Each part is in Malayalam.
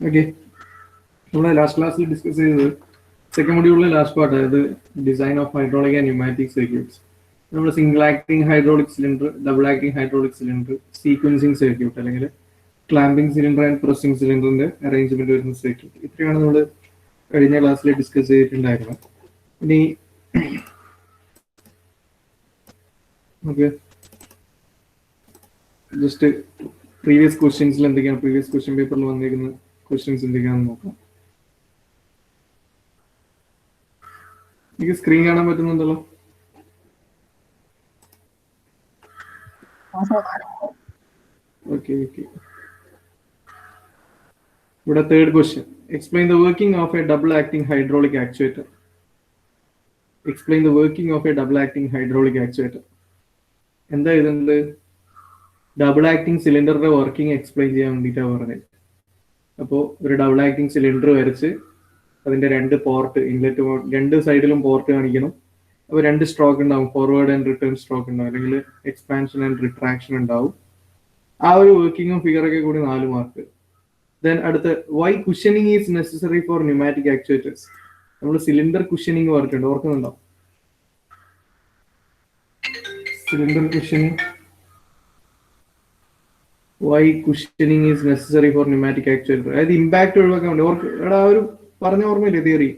ഓക്കെ, നമ്മൾ ലാസ്റ്റ് ക്ലാസ്സിൽ ഡിസ്കസ് ചെയ്തത് സെക്കൻഡ് മൊഡ്യൂളിലെ ലാസ്റ്റ് പാർട്ട്, അതായത് design of hydraulic and pneumatic circuits. നമ്മൾ single acting hydraulic cylinder, double acting hydraulic cylinder, sequencing circuit അല്ലെങ്കിൽ ക്ലാമ്പിംഗ് സിലിണ്ടർ ആൻഡ് പ്രസ്സിംഗ് സിലിണ്ടറിന്റെ അറേഞ്ച്മെന്റ് വരുന്ന സർക്യൂട്ട്, ഇത്രയാണ് നമ്മൾ കഴിഞ്ഞ ക്ലാസ്സിൽ ഡിസ്കസ് ചെയ്തിട്ടുണ്ടായിരുന്നത്. ഇനി നമുക്ക് ജസ്റ്റ് പ്രീവിയസ് ക്വസ്റ്റ്യൻസിൽ എന്തൊക്കെയാണ്, പ്രീവിയസ് ക്വസ്റ്റ്യൻ പേപ്പറിൽ വന്നിരിക്കുന്ന ക്വസ്റ്റ്യൻസ് എന്തൊക്കെയാണെന്ന് നോക്കാം. എനിക്ക് സ്ക്രീൻ കാണാൻ പറ്റുന്നുണ്ടല്ലോ? Okay okay. ഇവിടെ third question, explain the working of a double acting hydraulic actuator. Explain the working of a double acting hydraulic actuator. എന്താ ഇതുണ്ട്? ഡബിൾ ആക്ടിംഗ് സിലിണ്ടറിന്റെ വർക്കിംഗ് എക്സ്പ്ലെയിൻ ചെയ്യാൻ വേണ്ടിയിട്ടാണ് പറഞ്ഞത്. അപ്പോൾ ഒരു ഡബിൾ ആക്ടിംഗ് സിലിണ്ടർ വരച്ച് അതിന്റെ രണ്ട് പോർട്ട്, ഇൻലെറ്റ് രണ്ട് സൈഡിലും പോർട്ട് കാണിക്കണം. അപ്പോൾ രണ്ട് സ്ട്രോക്ക് ഉണ്ടാവും, ഫോർവേഡ് ആൻഡ് റിട്ടേൺ സ്ട്രോക്ക് ഉണ്ടാവും, അല്ലെങ്കിൽ എക്സ്പാൻഷൻ ആൻഡ് റിട്രാക്ഷൻ ഉണ്ടാവും. ആ ഒരു വർക്കിംഗും ഫിഗറൊക്കെ കൂടി 4 മാർക്ക്. ദെൻ അടുത്ത്, why cushioning is necessary for pneumatic actuators. നമ്മൾ സിലിണ്ടർ കുഷനിങ് പറഞ്ഞിട്ടുണ്ട്, ഓർക്കുന്നുണ്ടോ? Cylinder cushioning, why cushioning is necessary for pneumatic actuator. അതായത് ഇമ്പാക്ട് ഒഴിവാക്കാൻ വേണ്ടി. എടാ ഒരു പറഞ്ഞ ഓർമ്മയില്ലേ theory?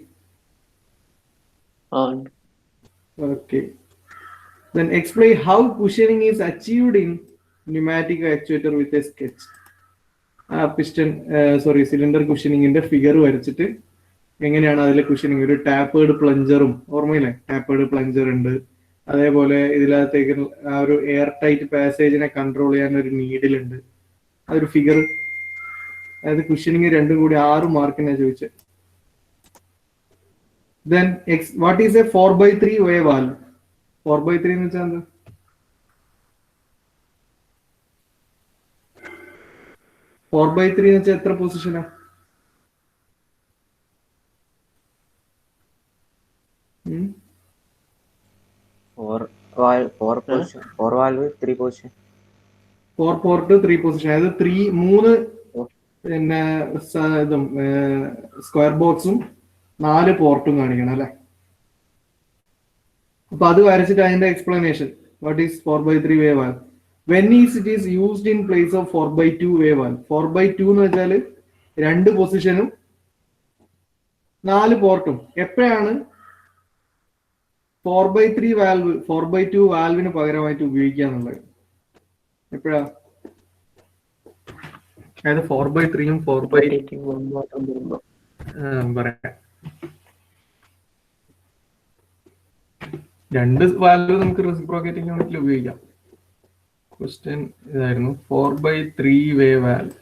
Okay. Then explain how cushioning is achieved in pneumatic actuator with a sketch. Piston cylinder കുഷനിങ്ങിന്റെ ഫിഗർ വരച്ചിട്ട് എങ്ങനെയാണ് അതിലെ കുഷനിങ്. ഒരു ടാപ്പേർഡ് പ്ലഞ്ചറും, ഓർമ്മയില്ലേ? ടാപ്പേർഡ് പ്ലഞ്ചർ ഉണ്ട്. അതേപോലെ ഇതിനകത്തേക്ക് ആ ഒരു എയർ ടൈറ്റ് പാസേജിനെ കൺട്രോൾ ചെയ്യാൻ ഒരു നീഡിലുണ്ട്. അതൊരു ഫിഗർ. അതായത് കുഷനിങ് രണ്ടും കൂടി 6 മാർക്കിനാ ചോദിച്ചത്. Then what is a 4x3 way valve? 4x3 എന്ന് വെച്ചാൽ എന്താ? 4x3 എന്ന് വെച്ചാൽ എത്ര പൊസിഷനാ? Four valve, 3 position. 4 port 3 position. അതായത് 3 പിന്നെ ഇതും സ്ക്വയർ ബോക്സും 4 പോർട്ടും കാണിക്കണം അല്ലെ? അപ്പൊ അത് വരച്ചിട്ട് അതിന്റെ explanation, what is 4x3 way valve, when is it is used in place of 4x2 way valve. 4x2 എന്ന് വെച്ചാൽ 2 പൊസിഷനും 4 പോർട്ടും. എപ്പോഴാണ് 4x3 വാൽവ് 4x2 വാൽവിന് പകരമായിട്ട് ഉപയോഗിക്കുക എന്നുള്ളത്? എപ്പോഴാ? അതായത് 4x3യും 4x8 പറയാം. 2 വാൽവ് നമുക്ക് റെസിപ്രോക്കേറ്റിംഗ് യൂണിറ്റിൽ ഉപയോഗിക്കാം. ക്വസ്റ്റ്യൻ ഇതായിരുന്നു, 4x3 way valve.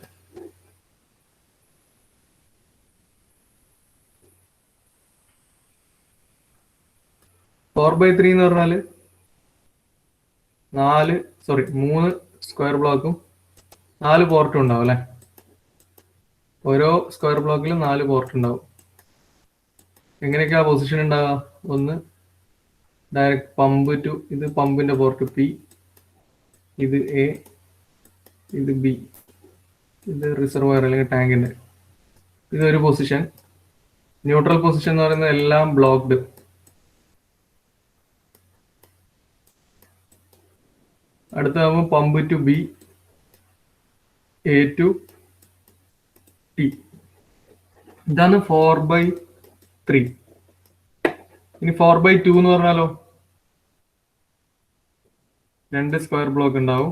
Four by three എന്ന് പറഞ്ഞാല് 3 സ്ക്വയർ ബ്ലോക്കും 4 പോർട്ടും ഉണ്ടാവും അല്ലെ? ഓരോ സ്ക്വയർ ബ്ലോക്കിലും 4 പോർട്ട് ഉണ്ടാവും. എങ്ങനെയൊക്കെയാ പൊസിഷൻ ഉണ്ടാവുക? ഒന്ന് ഡയറക്റ്റ് പമ്പ് ടു, ഇത് പമ്പിന്റെ പോർട്ട് പി, ഇത് എ, ഇത് ബി, ഇത് റിസർവയർ അല്ലെങ്കിൽ ടാങ്കിന്റെ. ഇതൊരു പൊസിഷൻ. ന്യൂട്രൽ പൊസിഷൻ എന്ന് പറയുന്നത് എല്ലാം ബ്ലോക്ക്ഡ്. അടുത്താകുമ്പോൾ pump to B, A to T. ഇതാണ് 4x3. ഇനി 4x2 എന്ന് പറഞ്ഞാലോ 2 സ്ക്വയർ ബ്ലോക്ക് ഉണ്ടാവും.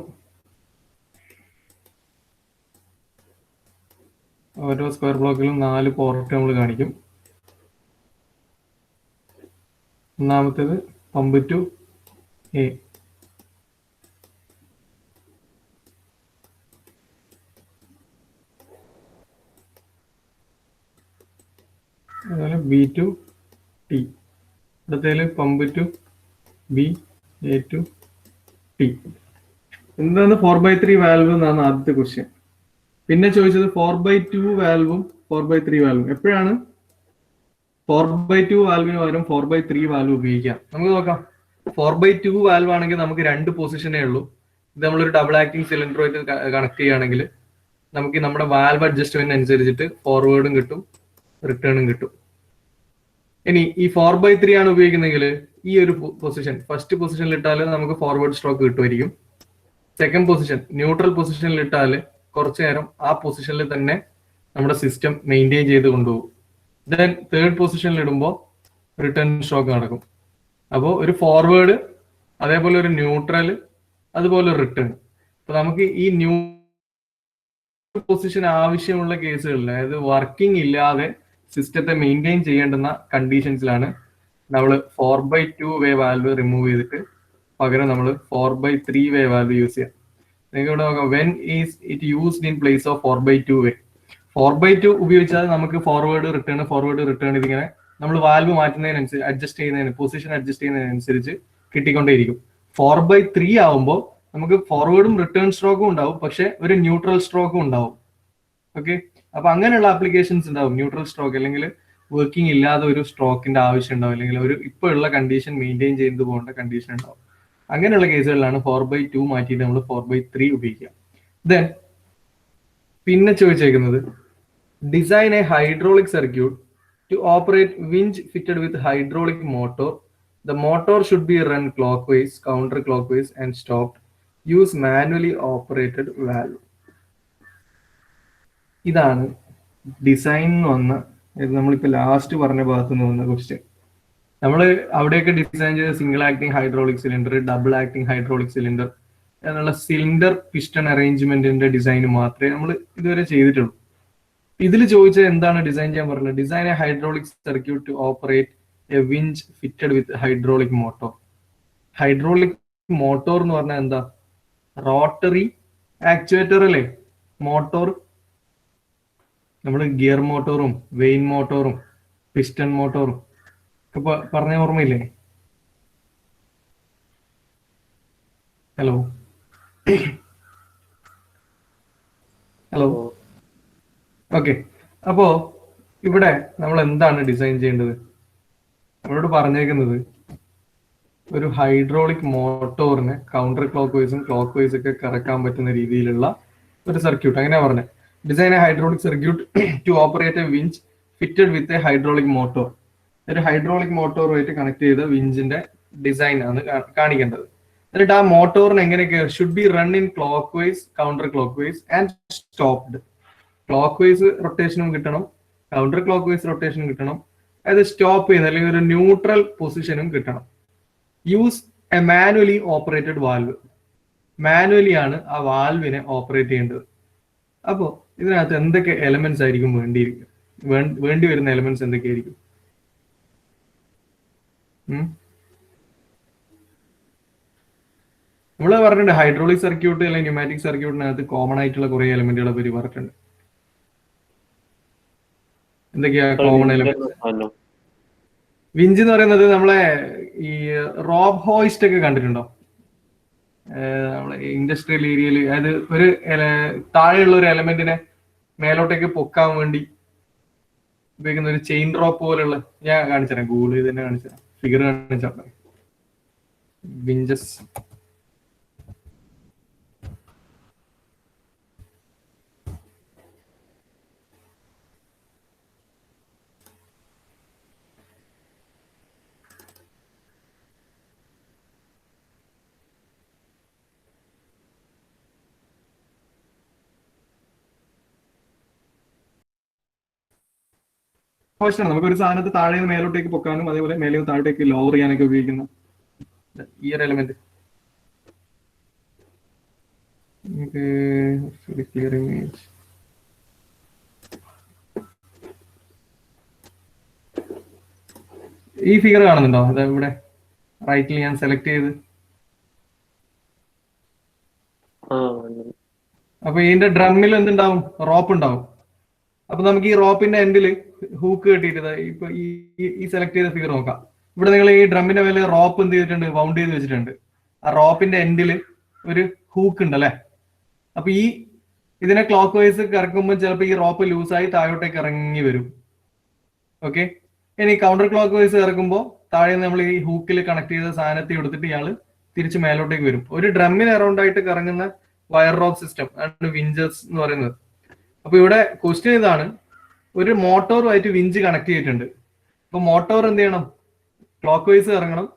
ഓരോ സ്ക്വയർ ബ്ലോക്കിലും 4 പോർട്ട് നമ്മൾ കാണിക്കും. ഒന്നാമത്തേത് പമ്പ് ടു എ, അതുപോലെ ബി ടു ടി. അടുത്തതിൽ pump to B, A to T. എന്താണ് 4x3 വാൽവ് എന്നാണ് ആദ്യത്തെ ക്വസ്റ്റ്യൻ. പിന്നെ ചോദിച്ചത് 4x2 വാൽവും 4x3 വാൽവും. എപ്പോഴാണ് 4x2 വാൽവിന് പകരം 4x3 വാൽവ് ഉപയോഗിക്കാം? നമുക്ക് നോക്കാം. 4x2 വാൽവ് ആണെങ്കിൽ നമുക്ക് 2 പൊസിഷനേ ഉള്ളൂ. ഇത് നമ്മളൊരു ഡബിൾ ആക്ടിങ് സിലിണ്ടറുമായിട്ട് കണക്ട് ചെയ്യുകയാണെങ്കിൽ നമുക്ക് നമ്മുടെ വാൽവ് അഡ്ജസ്റ്റ്മെന്റ് അനുസരിച്ചിട്ട് ഫോർവേഡും കിട്ടും റിട്ടേണും കിട്ടും. ഇനി ഈ 4/3 ആണ് ഉപയോഗിക്കുന്നതെങ്കിൽ ഈ ഒരു പൊസിഷൻ ഫസ്റ്റ് പൊസിഷനിൽ ഇട്ടാൽ നമുക്ക് ഫോർവേഡ് സ്ട്രോക്ക് കിട്ടുമായിരിക്കും. സെക്കൻഡ് പൊസിഷൻ ന്യൂട്രൽ പൊസിഷനിൽ ഇട്ടാൽ കുറച്ചു നേരം ആ പൊസിഷനിൽ തന്നെ നമ്മുടെ സിസ്റ്റം മെയിൻറ്റെയിൻ ചെയ്ത് കൊണ്ടുപോകും. ദെൻ തേർഡ് പൊസിഷനിൽ ഇടുമ്പോൾ റിട്ടേൺ സ്ട്രോക്ക് നടക്കും. അപ്പോൾ ഒരു ഫോർവേഡ്, അതേപോലെ ഒരു ന്യൂട്രൽ, അതുപോലെ ഒരു റിട്ടേൺ. അപ്പൊ നമുക്ക് ഈ പൊസിഷൻ ആവശ്യമുള്ള കേസുകളിൽ, അതായത് വർക്കിംഗ് ഇല്ലാതെ സിസ്റ്റത്തെ മെയിൻറ്റെയിൻ ചെയ്യേണ്ടുന്ന കണ്ടീഷൻസിലാണ് നമ്മൾ 4/2 വേ വാൽവ് റിമൂവ് ചെയ്തിട്ട് പകരം നമ്മൾ 4/3 വേ വാൽവ് യൂസ് ചെയ്യാം. നിങ്ങൾക്ക് ഇവിടെ നോക്കാം, when is it used in place of 4/2 വേ. 4/2 ഉപയോഗിച്ചാൽ നമുക്ക് ഫോർവേഡ് റിട്ടേൺ ഇതിങ്ങനെ നമ്മൾ വാൽവ് മാറ്റുന്നതിനനുസരിച്ച് പൊസിഷൻ അഡ്ജസ്റ്റ് ചെയ്യുന്നതിനനുസരിച്ച് കിട്ടിക്കൊണ്ടേയിരിക്കും. 4/3 ആവുമ്പോൾ നമുക്ക് ഫോർവേഡും റിട്ടേൺ സ്ട്രോക്കും ഉണ്ടാവും, പക്ഷെ ഒരു ന്യൂട്രൽ സ്ട്രോക്കും ഉണ്ടാവും. ഓക്കെ, അപ്പൊ അങ്ങനെയുള്ള ആപ്ലിക്കേഷൻസ് ഉണ്ടാവും. ന്യൂട്രൽ സ്ട്രോക്ക് അല്ലെങ്കിൽ വർക്കിംഗ് ഇല്ലാതെ ഒരു സ്ട്രോക്കിന്റെ ആവശ്യം ഉണ്ടാവും, അല്ലെങ്കിൽ ഒരു ഇപ്പോൾ ഉള്ള കണ്ടീഷൻ മെയിൻറ്റെയിൻ ചെയ്ത് പോകേണ്ട കണ്ടീഷൻ ഉണ്ടാവും. അങ്ങനെയുള്ള കേസുകളിലാണ് 4/2 മാറ്റിയിട്ട് നമ്മൾ 4/3 ഉപയോഗിക്കുക. ദെൻ പിന്നെ ചോദിച്ചേക്കുന്നത്, design a hydraulic circuit to operate winch fitted with hydraulic motor. The motor should be run clockwise, counterclockwise and stopped. Use manually operated valve. ഇതാണ് ഡിസൈൻ എന്ന് വന്ന, നമ്മളിപ്പോൾ ലാസ്റ്റ് പറഞ്ഞ ഭാഗത്ത് നിന്ന് വന്ന ക്വസ്റ്റ്യൻ. നമ്മൾ അവിടെയൊക്കെ ഡിസൈൻ ചെയ്ത single acting hydraulic cylinder, double acting hydraulic cylinder എന്നുള്ള സിലിണ്ടർ പിസ്റ്റൺ അറേഞ്ച്മെന്റിന്റെ ഡിസൈൻ മാത്രമേ നമ്മൾ ഇതുവരെ ചെയ്തിട്ടുള്ളൂ. ഇതിൽ ചോദിച്ചത് എന്താണ് ഡിസൈൻ ചെയ്യാൻ പറഞ്ഞത്? Design a hydraulic circuit to operate a winch fitted with hydraulic motor. Hydraulic motor എന്ന് പറഞ്ഞാൽ എന്താ? റോട്ടറി ആക്ച്വേറ്റർ അല്ലേ മോട്ടോർ. നമ്മൾ ഗിയർ മോട്ടോറും വെയിൻ മോട്ടോറും പിസ്റ്റൺ മോട്ടോറും ഒക്കെ പറഞ്ഞ ഓർമ്മയില്ലേ? Hello hello okay. അപ്പോ ഇവിടെ നമ്മൾ എന്താണ് ഡിസൈൻ ചെയ്യേണ്ടത്? നമ്മളോട് പറഞ്ഞേക്കുന്നത് ഒരു ഹൈഡ്രോളിക് മോട്ടോറിനെ കൗണ്ടർ ക്ലോക്ക് വൈസും ക്ലോക്ക് വൈസ് ഒക്കെ കറക്കാൻ പറ്റുന്ന രീതിയിലുള്ള ഒരു സർക്യൂട്ട്. അങ്ങനെയാ പറഞ്ഞത്. Design a hydraulic circuit to operate a winch fitted with a hydraulic motor. ഒരു ഹൈഡ്രോളിക് മോട്ടോറുമായിട്ട് കണക്ട് ചെയ്ത വിഞ്ചിന്റെ ഡിസൈൻ ആണ് കാണിക്കേണ്ടത്. എന്നിട്ട് ആ മോട്ടോറിന് എങ്ങനെയൊക്കെ should be run in clockwise, counter clockwise and stopped. Clockwise റൊട്ടേഷനും കിട്ടണം, കൗണ്ടർ ക്ലോക്ക് വൈസ് റൊട്ടേഷനും കിട്ടണം, അതായത് സ്റ്റോപ്പ് ചെയ്യുന്ന അല്ലെങ്കിൽ ഒരു ന്യൂട്രൽ പൊസിഷനും കിട്ടണം. Use A manually operated valve. Manually ആണ് ആ വാൽവിനെ ഓപ്പറേറ്റ് ചെയ്യേണ്ടത്. അപ്പോൾ ഇതിനകത്ത് എന്തൊക്കെ എലമെന്റ്സ് ആയിരിക്കും വേണ്ടി വരുന്ന എലമെന്റ്സ് എന്തൊക്കെയായിരിക്കും? നമ്മൾ പറഞ്ഞിട്ടുണ്ട് ഹൈഡ്രോളിക് സർക്യൂട്ട് അല്ലെങ്കിൽ ന്യൂമാറ്റിക് സർക്യൂട്ടിനകത്ത് കോമൺ ആയിട്ടുള്ള കുറെ എലമെന്റുകളെ പറ്റി പറഞ്ഞിട്ടുണ്ട്. എന്തൊക്കെയാ കോമൺ എലമെന്റ്? വിഞ്ച് എന്ന് പറയുന്നത് നമ്മളെ ഈ റോബ് ഹോയിസ്റ്റ് ഒക്കെ കണ്ടിട്ടുണ്ടോ? നമ്മളെ ഇൻഡസ്ട്രിയൽ ഏരിയയിൽ, അതായത് ഒരു താഴെയുള്ള ഒരു എലമെന്റിനെ മേലോട്ടേക്ക് പൊക്കാൻ വേണ്ടി ഉപയോഗിക്കുന്ന ഒരു ചെയിൻ റോപ്പ് പോലുള്ള, ഞാൻ കാണിച്ചുതരാം, ഗൂഗിൾ ചെയ്ത് തന്നെ കാണിച്ചുതരാം, ഫിഗർ കാണിച്ചാൽ വിഞ്ചസ്. നമുക്ക് ഒരു സാധനത്ത് താഴെ നിന്ന് മേലോട്ടേക്ക് പൊക്കാനും അതേപോലെ മേലെ നിന്ന് താഴോട്ടേക്ക് ലോവർ ചെയ്യാനൊക്കെ ഉപയോഗിക്കുന്ന ഈ ഒരു എലമെന്റ്. Clear image. ഈ ഫിഗർ കാണുന്നുണ്ടോ? അത് ഇവിടെ റൈറ്റിൽ ഞാൻ സെലക്ട് ചെയ്ത്. അപ്പൊ ഇതിന്റെ ഡ്രമ്മിൽ എന്തുണ്ടാവും? റോപ്പ് ഉണ്ടാവും. അപ്പൊ നമുക്ക് ഈ റോപ്പിന്റെ എൻഡിൽ ഹൂക്ക് കെട്ടിയിട്ട് ഇപ്പൊ ഈ സെലക്ട് ചെയ്ത ഫിഗർ നോക്കാം. ഇവിടെ നിങ്ങൾ ഈ ഡ്രമ്മിന്റെ മേലെ റോപ്പ് എന്ത് ചെയ്തിട്ടുണ്ട്? വൗണ്ട് ചെയ്ത് വെച്ചിട്ടുണ്ട്. ആ റോപ്പിന്റെ എൻഡിൽ ഒരു ഹൂക്ക് ഉണ്ട് അല്ലെ? അപ്പൊ ഇതിനെ ക്ലോക്ക് വൈസ് കറക്കുമ്പോൾ ചിലപ്പോൾ ഈ റോപ്പ് ലൂസായി താഴോട്ടേക്ക് ഇറങ്ങി വരും. ഓക്കെ, ഇനി കൗണ്ടർ ക്ലോക്ക് വൈസ് ഇറക്കുമ്പോൾ താഴെ നമ്മൾ ഈ ഹൂക്കിൽ കണക്ട് ചെയ്ത സാധനത്തെ എടുത്തിട്ട് ഇയാൾ തിരിച്ച് മേലോട്ടേക്ക് വരും. ഒരു ഡ്രമ്മിന് അറൗണ്ട് ആയിട്ട് കറങ്ങുന്ന വയർ റോപ്പ് സിസ്റ്റം ആണ് വിഞ്ചസ് എന്ന് പറയുന്നത്. അപ്പൊ ഇവിടെ ക്വസ്റ്റ്യൻ ഇതാണ്, ഒരു മോട്ടോറുമായിട്ട് വിഞ്ച് കണക്ട് ചെയ്തിട്ടുണ്ട്. അപ്പൊ മോട്ടോർ എന്ത് ചെയ്യണം? ക്ലോക്ക് വൈസ് ഇറങ്ങണം.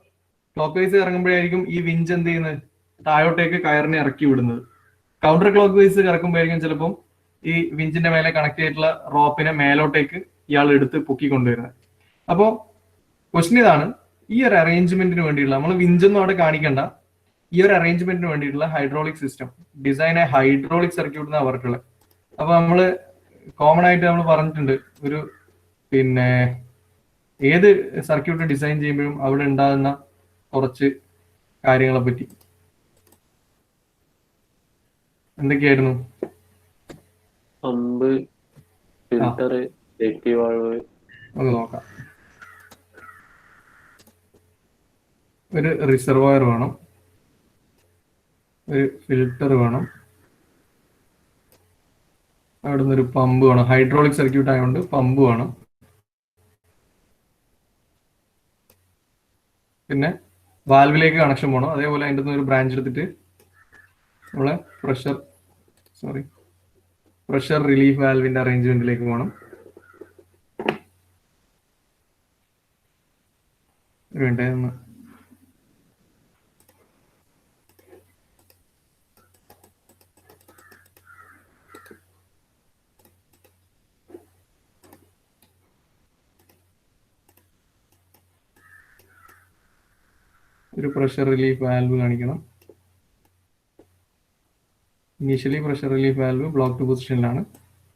ക്ലോക്ക് വൈസ് ഇറങ്ങുമ്പോഴായിരിക്കും ഈ വിഞ്ച് എന്ത് ചെയ്യുന്നത്? താഴോട്ടേക്ക് കയറിനെ ഇറക്കി വിടുന്നത്. കൗണ്ടർ ക്ലോക്ക് വൈസ് ഇറക്കുമ്പോഴായിരിക്കും ചിലപ്പം ഈ വിഞ്ചിന്റെ മേലെ കണക്ട് ചെയ്തിട്ടുള്ള റോപ്പിനെ മേലോട്ടേക്ക് ഇയാൾ എടുത്ത് പൊക്കി കൊണ്ടുവരുന്നത്. അപ്പോ ക്വസ്റ്റ്യൻ ഇതാണ്, ഈ ഒരു അറേഞ്ച്മെന്റിന് വേണ്ടിയുള്ള, നമ്മൾ വിഞ്ചൊന്നും അവിടെ കാണിക്കണ്ട, ഈ ഒരു അറേഞ്ച്മെന്റിന് വേണ്ടിയിട്ടുള്ള hydraulic system design a hydraulic circuit എന്നാണ് പറഞ്ഞിട്ടുള്ളത്. അപ്പൊ നമ്മള് കോമൺ ആയിട്ട് നമ്മൾ പറഞ്ഞിട്ടുണ്ട്, ഒരു പിന്നെ ഏത് സർക്യൂട്ട് ഡിസൈൻ ചെയ്യുമ്പോഴും അവിടെ ഉണ്ടാകുന്ന കുറച്ച് കാര്യങ്ങളെ പറ്റി. എന്തൊക്കെയായിരുന്നു? Pump, filter, safety valve. ഒന്ന് നോക്കാം. ഒരു റിസർവോയർ വേണം, ഒരു ഫിൽട്ടർ വേണം, അവിടുന്ന് ഒരു പമ്പ് വേണം. ഹൈഡ്രോളിക് സർക്യൂട്ട് ആയതുകൊണ്ട് പമ്പ് വേണം. പിന്നെ വാൽവിലേക്ക് കണക്ഷൻ പോകണം. അതേപോലെ അതിൻ്റെ ഒരു ബ്രാഞ്ച് എടുത്തിട്ട് നമ്മളെ പ്രഷർ റിലീഫ് വാൽവിന്റെ അറേഞ്ച്മെന്റിലേക്ക് പോകണം. വേണ്ടേ ഒന്ന് ഒരു പ്രഷർ റിലീഫ് വാൽവ് കാണിക്കണം. Initially pressure relief valve block to പൊസിഷനിലാണ്.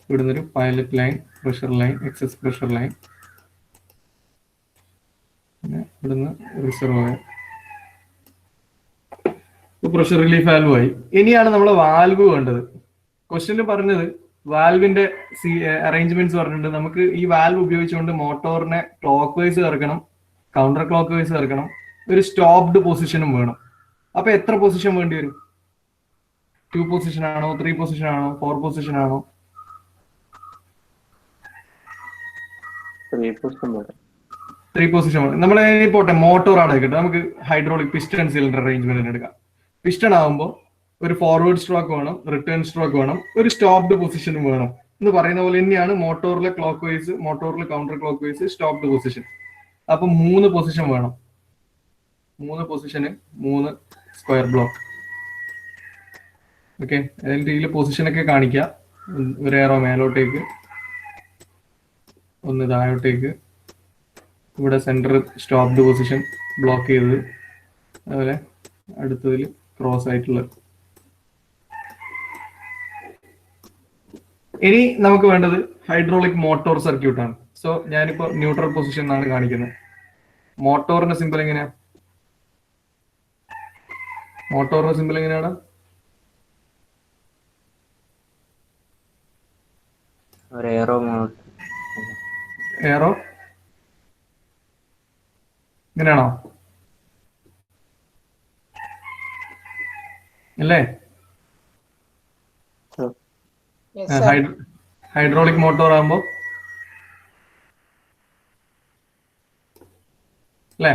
ഇവിടുന്ന് ഒരു pilot line, pressure line, excess pressure line, പിന്നെ ഇവിടുന്ന് റിസർവോയർ. പ്രഷർ റിലീഫ് വാൽവ് ആയി. ഇനിയാണ് നമ്മൾ വാൽവ് വേണ്ടത്. ക്വസ്റ്റ്യനിൽ പറഞ്ഞത് വാൽവിന്റെ അറേഞ്ച്മെന്റ്സ് പറഞ്ഞിട്ടുണ്ട്. നമുക്ക് ഈ വാൽവ് ഉപയോഗിച്ചുകൊണ്ട് മോട്ടോറിനെ ക്ലോക്ക് വൈസ് ഇറക്കണം, കൗണ്ടർ ക്ലോക്ക് വൈസ് ഇറക്കണം, ഒരു സ്റ്റോപ്ഡ് പൊസിഷനും വേണം. അപ്പൊ എത്ര പൊസിഷൻ വേണ്ടി വരും? 2 പൊസിഷൻ ആണോ, 3 പൊസിഷൻ ആണോ, 4 പൊസിഷൻ ആണോ? 3 പൊസിഷൻ. നമ്മൾ പോട്ടെ, മോട്ടോർ ആണ് എടുക്കട്ടെ. നമുക്ക് ഹൈഡ്രോളിക് പിസ്റ്റൺ സിലിണ്ടർ അറേഞ്ച്മെന്റ് എടുക്കാം. പിസ്റ്റൺ ആകുമ്പോൾ ഒരു ഫോർവേഡ് സ്ട്രോക്ക് വേണം, റിട്ടേൺ സ്ട്രോക്ക് വേണം, ഒരു സ്റ്റോപ്ഡ് പൊസിഷനും വേണം എന്ന് പറയുന്ന പോലെ തന്നെയാണ് മോട്ടോറിലെ ക്ലോക്ക് വൈസ്, മോട്ടോറിലെ counter clockwise, stopped position. അപ്പൊ 3 പൊസിഷൻ വേണം. 3 പൊസിഷന് 3 സ്ക്വയർ ബ്ലോക്ക്. ഓക്കെ, അതിന്റെ ഇതിൽ പൊസിഷനൊക്കെ കാണിക്കാം. ഒരു ഏറോ മേലോട്ടേക്ക്, ഒന്ന് താഴോട്ടേക്ക്, ഇവിടെ സെന്റർ സ്റ്റോപ്ഡ് പൊസിഷൻ ബ്ലോക്ക് ചെയ്തത്, അതുപോലെ അടുത്തതിൽ ക്രോസ് ആയിട്ടുള്ളത്. ഇനി നമുക്ക് വേണ്ടത് ഹൈഡ്രോളിക് മോട്ടോർ സർക്യൂട്ട് ആണ്. സോ ഞാനിപ്പോ ന്യൂട്രൽ പൊസിഷൻ എന്നാണ് കാണിക്കുന്നത്. മോട്ടോറിന്റെ സിമ്പിൾ എങ്ങനെയാ? മോട്ടോറിന്റെ സിമ്പിൾ എങ്ങനെയാണ്? എയറോ ഇങ്ങനെയാണോ? അല്ലേ? ഹൈഡ്രോളിക് മോട്ടോർ ആകുമ്പോ അല്ലേ?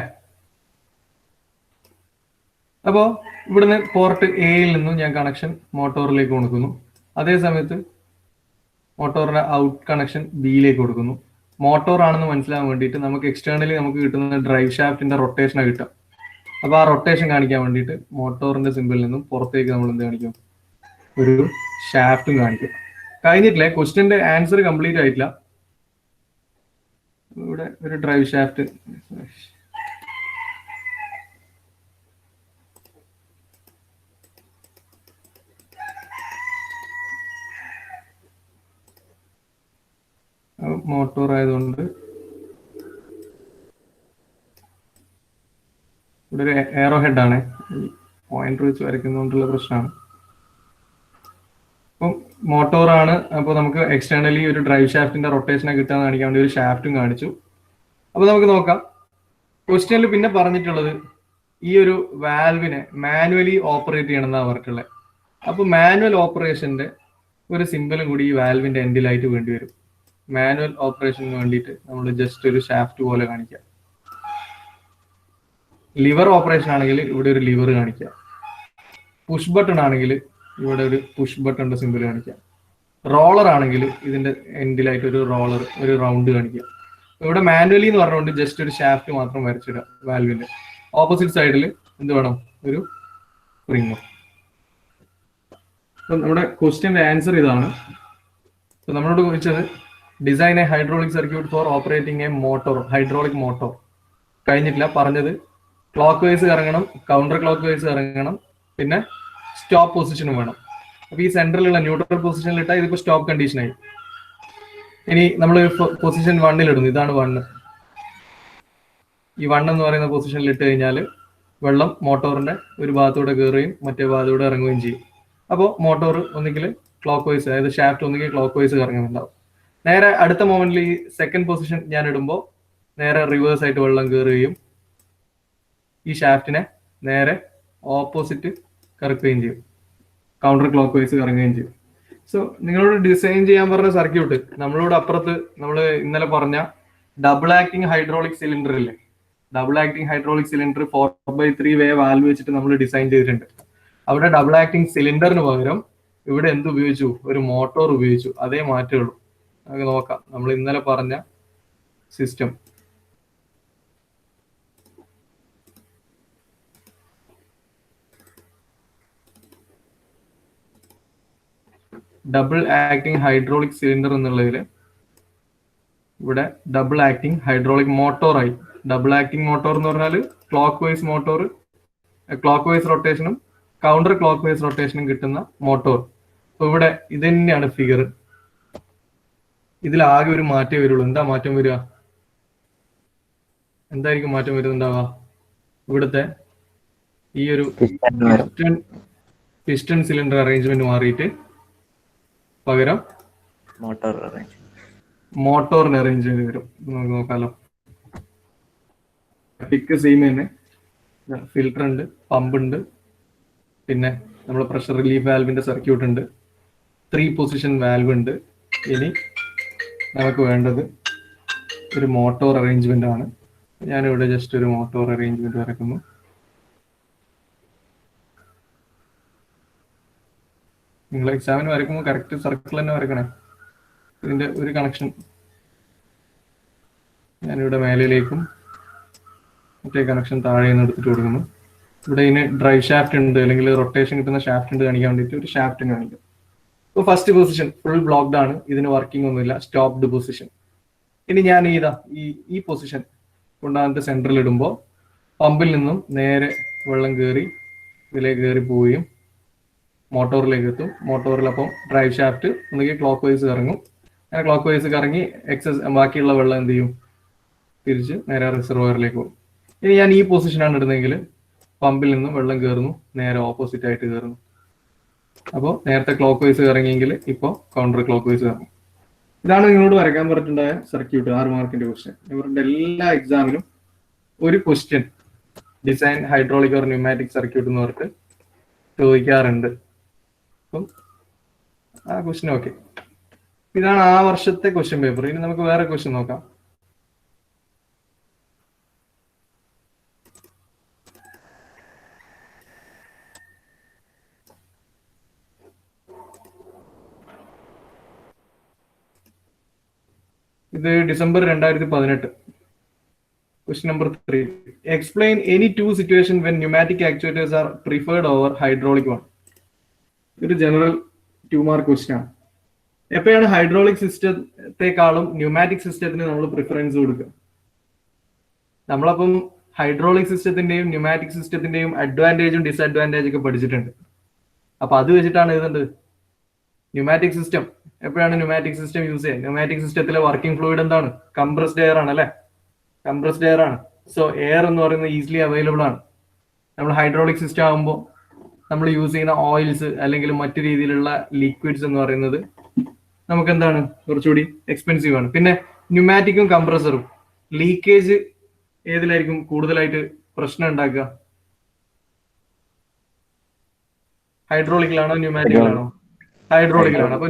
അപ്പോ ഇവിടുന്ന് പോർട്ട് എയിൽ നിന്നും ഞാൻ കണക്ഷൻ മോട്ടോറിലേക്ക് കൊടുക്കുന്നു. അതേ സമയത്ത് മോട്ടോറിന്റെ ഔട്ട് കണക്ഷൻ ബിയിലേക്ക് കൊടുക്കുന്നു. മോട്ടോർ ആണെന്ന് മനസ്സിലാകാൻ വേണ്ടിയിട്ട് നമുക്ക് എക്സ്റ്റേണലി നമുക്ക് കിട്ടുന്ന ഡ്രൈവ് ഷാഫ്റ്റിന്റെ റൊട്ടേഷനാണ് കിട്ടുക. അപ്പൊ ആ റൊട്ടേഷൻ കാണിക്കാൻ വേണ്ടിയിട്ട് മോട്ടോറിന്റെ സിമ്പിളിൽ നിന്നും പുറത്തേക്ക് നമ്മൾ എന്ത് കാണിക്കും? ഒരു ഷാഫ്റ്റും കാണിക്കും. കഴിഞ്ഞിട്ടില്ലേ? ക്വസ്റ്റ്യന്റെ ആൻസർ കംപ്ലീറ്റ് ആയിട്ടില്ല. ഇവിടെ ഒരു ഡ്രൈവ് ഷാഫ്റ്റ്, മോട്ടോർ ആയതുകൊണ്ട് ഇവിടെ ഒരു എയറോ ഹെഡ് ആണ്, പോയിന്റർ വെച്ച് വരയ്ക്കുന്നതുകൊണ്ടുള്ള പ്രശ്നമാണ്. അപ്പം മോട്ടോർ ആണ്. അപ്പോൾ നമുക്ക് എക്സ്റ്റേണലി ഒരു ഡ്രൈവ് ഷാഫ്റ്റിന്റെ റൊട്ടേഷനെ കിട്ടാൻ കാണിക്കാൻ വേണ്ടി ഒരു ഷാഫ്റ്റും കാണിച്ചു. അപ്പൊ നമുക്ക് നോക്കാം. ക്വസ്റ്റ്യനിൽ പിന്നെ പറഞ്ഞിട്ടുള്ളത് ഈ ഒരു വാൽവിനെ മാനുവലി ഓപ്പറേറ്റ് ചെയ്യണം എന്നാണ് പറഞ്ഞിട്ടുള്ളത്. അപ്പൊ മാനുവൽ ഓപ്പറേഷന്റെ ഒരു സിമ്പിളും കൂടി ഈ വാൽവിന്റെ എൻഡിലായിട്ട് വേണ്ടി വരും. മാനുവൽ ഓപ്പറേഷന് വേണ്ടിയിട്ട് നമ്മൾ ജസ്റ്റ് ഒരു ഷാഫ്റ്റ് പോലെ കാണിക്കാം. ലിവർ ഓപ്പറേഷൻ ആണെങ്കിൽ ഇവിടെ ഒരു ലിവർ കാണിക്കാം. പുഷ് ബട്ടൺ ആണെങ്കിൽ ഇവിടെ ഒരു പുഷ് ബട്ടണിന്റെ സിമ്പിൾ കാണിക്കാം. റോളർ ആണെങ്കിൽ ഇതിന്റെ എൻഡിലായിട്ട് ഒരു റോളർ, ഒരു റൗണ്ട് കാണിക്കുക. ഇവിടെ മാനുവലി എന്ന് പറഞ്ഞുകൊണ്ട് ജസ്റ്റ് ഒരു ഷാഫ്റ്റ് മാത്രം വരച്ചിടുക വാൽവിന്റെ. ഓപ്പോസിറ്റ് സൈഡിൽ എന്ത് വേണം? ഒരു സ്പ്രിങ്ങും. അപ്പൊ നമ്മുടെ ക്വസ്റ്റ്യന്റെ ആൻസർ ഇതാണ്. അപ്പൊ നമ്മളോട് ചോദിച്ചത് design a hydraulic circuit for operating a motor, hydraulic motor. കഴിഞ്ഞിട്ടില്ല, പറഞ്ഞത് ക്ലോക്ക് വൈസ് കറങ്ങണം, കൗണ്ടർ ക്ലോക്ക് വൈസ് കറങ്ങണം, പിന്നെ സ്റ്റോപ്പ് പൊസിഷനും വേണം. അപ്പൊ ഈ സെന്ററിലുള്ള ന്യൂട്രൽ പൊസിഷനിൽ ഇട്ടാൽ ഇതിപ്പോ സ്റ്റോപ്പ് കണ്ടീഷനായി. ഇനി നമ്മൾ പൊസിഷൻ 1 ഇടുന്നു. ഇതാണ് 1. ഈ 1 എന്ന് പറയുന്ന പൊസിഷനിൽ ഇട്ട് കഴിഞ്ഞാൽ വെള്ളം മോട്ടോറിന്റെ ഒരു ഭാഗത്തൂടെ കയറുകയും മറ്റേ ഭാഗത്തൂടെ ഇറങ്ങുകയും ചെയ്യും. അപ്പോൾ മോട്ടോർ ഒന്നുകിൽ ക്ലോക്ക് വൈസ്, അതായത് ഷാഫ്റ്റ് ഒന്നുകിൽ ക്ലോക്ക് വൈസ് കറങ്ങുന്നുണ്ടാവും. നേരെ അടുത്ത മൊമെന്റിൽ ഈ സെക്കൻഡ് പൊസിഷൻ ഞാൻ ഇടുമ്പോൾ നേരെ റിവേഴ്സ് ആയിട്ട് വെള്ളം കയറുകയും ഈ ഷാഫ്റ്റിനെ നേരെ ഓപ്പോസിറ്റ് കറക്കുകയും ചെയ്യും, കൗണ്ടർ ക്ലോക്ക് വൈസ് കറങ്ങുകയും ചെയ്യും. സോ നിങ്ങളോട് ഡിസൈൻ ചെയ്യാൻ പറഞ്ഞ സർക്യൂട്ട് നമ്മളോട് അപ്പുറത്ത് നമ്മൾ ഇന്നലെ പറഞ്ഞ ഡബിൾ ആക്ടിങ് ഹൈഡ്രോളിക് സിലിണ്ടർ ഇല്ലേ, ഡബിൾ ആക്ടിങ് ഹൈഡ്രോളിക് സിലിണ്ടർ 4/3 വേ വാൽവ് വെച്ചിട്ട് നമ്മൾ ഡിസൈൻ ചെയ്തിട്ടുണ്ട്. അവിടെ ഡബിൾ ആക്ടിങ് സിലിണ്ടറിന് പകരം ഇവിടെ എന്ത് ഉപയോഗിച്ചു? ഒരു മോട്ടോർ ഉപയോഗിച്ചു. അതേ മാറ്റേ ഉള്ളൂ. നമുക്ക് നോക്കാം. നമ്മൾ ഇന്നലെ പറഞ്ഞ system double acting hydraulic cylinder എന്നുള്ളതിൽ ഇവിടെ ഡബിൾ ആക്ടിങ് ഹൈഡ്രോളിക് മോട്ടോറായി. ഡബിൾ ആക്ടിങ് മോട്ടോർ എന്ന് പറഞ്ഞാൽ clockwise motor, clockwise റൊട്ടേഷനും കൗണ്ടർ ക്ലോക്ക് വൈസ് റൊട്ടേഷനും കിട്ടുന്ന മോട്ടോർ. അപ്പൊ ഇവിടെ ഇത് തന്നെയാണ് ഫിഗർ. ഇതിലാകെ ഒരു മാറ്റം വരുള്ളൂ. എന്താ മാറ്റം വരിക? എന്തായിരിക്കും മാറ്റം വരുന്നുണ്ടാവുക? ഇവിടുത്തെ ഈ ഒരു പിസ്റ്റൺ സിലിണ്ടർ അറേഞ്ച്മെന്റ് മാറിയിട്ട് പകരം മോട്ടോറിന് അറേഞ്ച്മെന്റ് വരും. നമുക്ക് നോക്കാലോ. പിക്ക് സെയിം തന്നെ, ഫിൽട്ടർ ഉണ്ട്, പമ്പ് ഉണ്ട്, പിന്നെ നമ്മൾ പ്രഷർ റിലീഫ് വാൽവിന്റെ സർക്യൂട്ട് ഉണ്ട്, 3 പൊസിഷൻ വാൽവ് ഉണ്ട്. ഇനി നമുക്ക് വേണ്ടത് ഒരു മോട്ടോർ അറേഞ്ച്മെന്റ് ആണ്. ഞാനിവിടെ ജസ്റ്റ് ഒരു മോട്ടോർ അറേഞ്ച്മെന്റ് വരക്കുന്നു. നിങ്ങൾ എക്സാമിന് വരയ്ക്കുമ്പോൾ കറക്റ്റ് സർക്കിൾ തന്നെ വരക്കണേ. ഇതിന്റെ ഒരു കണക്ഷൻ ഞാനിവിടെ മേലയിലേക്കും മറ്റേ കണക്ഷൻ താഴെ നിന്ന് എടുത്തിട്ട് കൊടുക്കുന്നു. ഇവിടെ ഇതിന് ഡ്രൈവ് ഷാഫ്റ്റ് ഉണ്ട്, അല്ലെങ്കിൽ റൊട്ടേഷൻ കിട്ടുന്ന ഷാഫ്റ്റ് ഉണ്ട് കാണിക്കാൻ വേണ്ടിയിട്ട് ഒരു ഷാഫ്റ്റ് കാണിക്കും. ഇപ്പോൾ ഫസ്റ്റ് പൊസിഷൻ ഫുൾ ബ്ലോക്ക്ഡ് ആണ്, ഇതിന് വർക്കിംഗ് ഒന്നുമില്ല, സ്റ്റോപ്ഡ് പൊസിഷൻ. ഇനി ഞാൻ ഈ പൊസിഷൻ കൊണ്ടാകുന്ന സെന്ററിൽ ഇടുമ്പോൾ പമ്പിൽ നിന്നും നേരെ വെള്ളം കയറി ഇതിലേക്ക് കയറി പോവുകയും മോട്ടോറിലേക്ക് എത്തും. മോട്ടോറിൽ അപ്പം ഡ്രൈവ് ഷാഫ്റ്റ് ഒന്നുകിൽ ക്ലോക്ക് വൈസ് കറങ്ങും. അങ്ങനെ ക്ലോക്ക് വൈസ് കറങ്ങി ബാക്കിയുള്ള വെള്ളം എന്ത് ചെയ്യും? തിരിച്ച് നേരെ റിസർവോയറിലേക്ക് പോകും. ഇനി ഞാൻ ഈ പൊസിഷനാണ് ഇടുന്നതെങ്കിൽ പമ്പിൽ നിന്നും വെള്ളം കയറുന്നു, നേരെ ഓപ്പോസിറ്റ് ആയിട്ട് കയറുന്നു. അപ്പോൾ നേരത്തെ ക്ലോക്ക് വൈസ് കറങ്ങിയെങ്കിൽ ഇപ്പോൾ കൗണ്ടർ ക്ലോക്ക് വൈസ് കറങ്ങും. ഇതാണ് നിങ്ങളോട് വരയ്ക്കാൻ പറഞ്ഞിട്ടുണ്ടായ സർക്യൂട്ട്. 6 മാർക്കിന്റെ ക്വസ്റ്റ്യൻ. ഇവരുടെ എല്ലാ എക്സാമിനും ഒരു question design hydraulic or pneumatic circuit എന്ന് പറഞ്ഞിട്ട് ചോദിക്കാറുണ്ട്. അപ്പം ആ ക്വസ്റ്റ്യൻ ഓക്കെ. ഇതാണ് ആ വർഷത്തെ ക്വസ്റ്റ്യൻ പേപ്പർ. ഇനി നമുക്ക് വേറെ ക്വസ്റ്റ്യൻ നോക്കാം. ഇത് December 2018. Question number 3. Explain any 2 situations when pneumatic actuators are preferred over hydraulic one. ഒരു ജനറൽ 2 മാർക്ക് ക്വസ്റ്റ്യൻ ആണ്. എപ്പോഴാണ് ഹൈഡ്രോളിക് സിസ്റ്റത്തെക്കാളും ന്യൂമാറ്റിക് സിസ്റ്റത്തിന് നമ്മൾ പ്രിഫറൻസ് കൊടുക്കുക? നമ്മളപ്പം ഹൈഡ്രോളിക് സിസ്റ്റത്തിന്റെയും ന്യൂമാറ്റിക് സിസ്റ്റത്തിന്റെയും അഡ്വാൻറ്റേജും ഡിസഡ്വാൻറ്റേജും ഒക്കെ പഠിച്ചിട്ടുണ്ട്. അപ്പൊ അത് വെച്ചിട്ടാണ് എഴുതേണ്ടത്. ന്യൂമാറ്റിക് സിസ്റ്റം എപ്പോഴാണ് ന്യൂമാറ്റിക് സിസ്റ്റം യൂസ് ചെയ്യുക? ന്യൂമാറ്റിക് സിസ്റ്റത്തിലെ വർക്കിംഗ് ഫ്ലൂയിഡ് എന്താണ്? കംപ്രസ്ഡ് എയർ ആണ് അല്ലെ? കംപ്രസ്ഡ് എയർ ആണ്. സോ എയർ എന്ന് പറയുന്നത് ഈസിലി അവൈലബിൾ ആണ്. നമ്മൾ ഹൈഡ്രോളിക് സിസ്റ്റം ആകുമ്പോൾ നമ്മൾ യൂസ് ചെയ്യുന്ന ഓയിൽസ് അല്ലെങ്കിൽ മറ്റു രീതിയിലുള്ള ലിക്വിഡ്സ് എന്ന് പറയുന്നത് നമുക്ക് എന്താണ്? കുറച്ചുകൂടി എക്സ്പെൻസീവ് ആണ്. പിന്നെ ന്യൂമാറ്റിക്കും കംപ്രസറും ലീക്കേജ് ഏതിലായിരിക്കും കൂടുതലായിട്ട് പ്രശ്നം ഉണ്ടാക്കുക? ഹൈഡ്രോളിക്കിലാണോ ന്യൂമാറ്റിക്കിലാണോ? ഹൈഡ്രോളിക്കിലാണ്. അപ്പൊ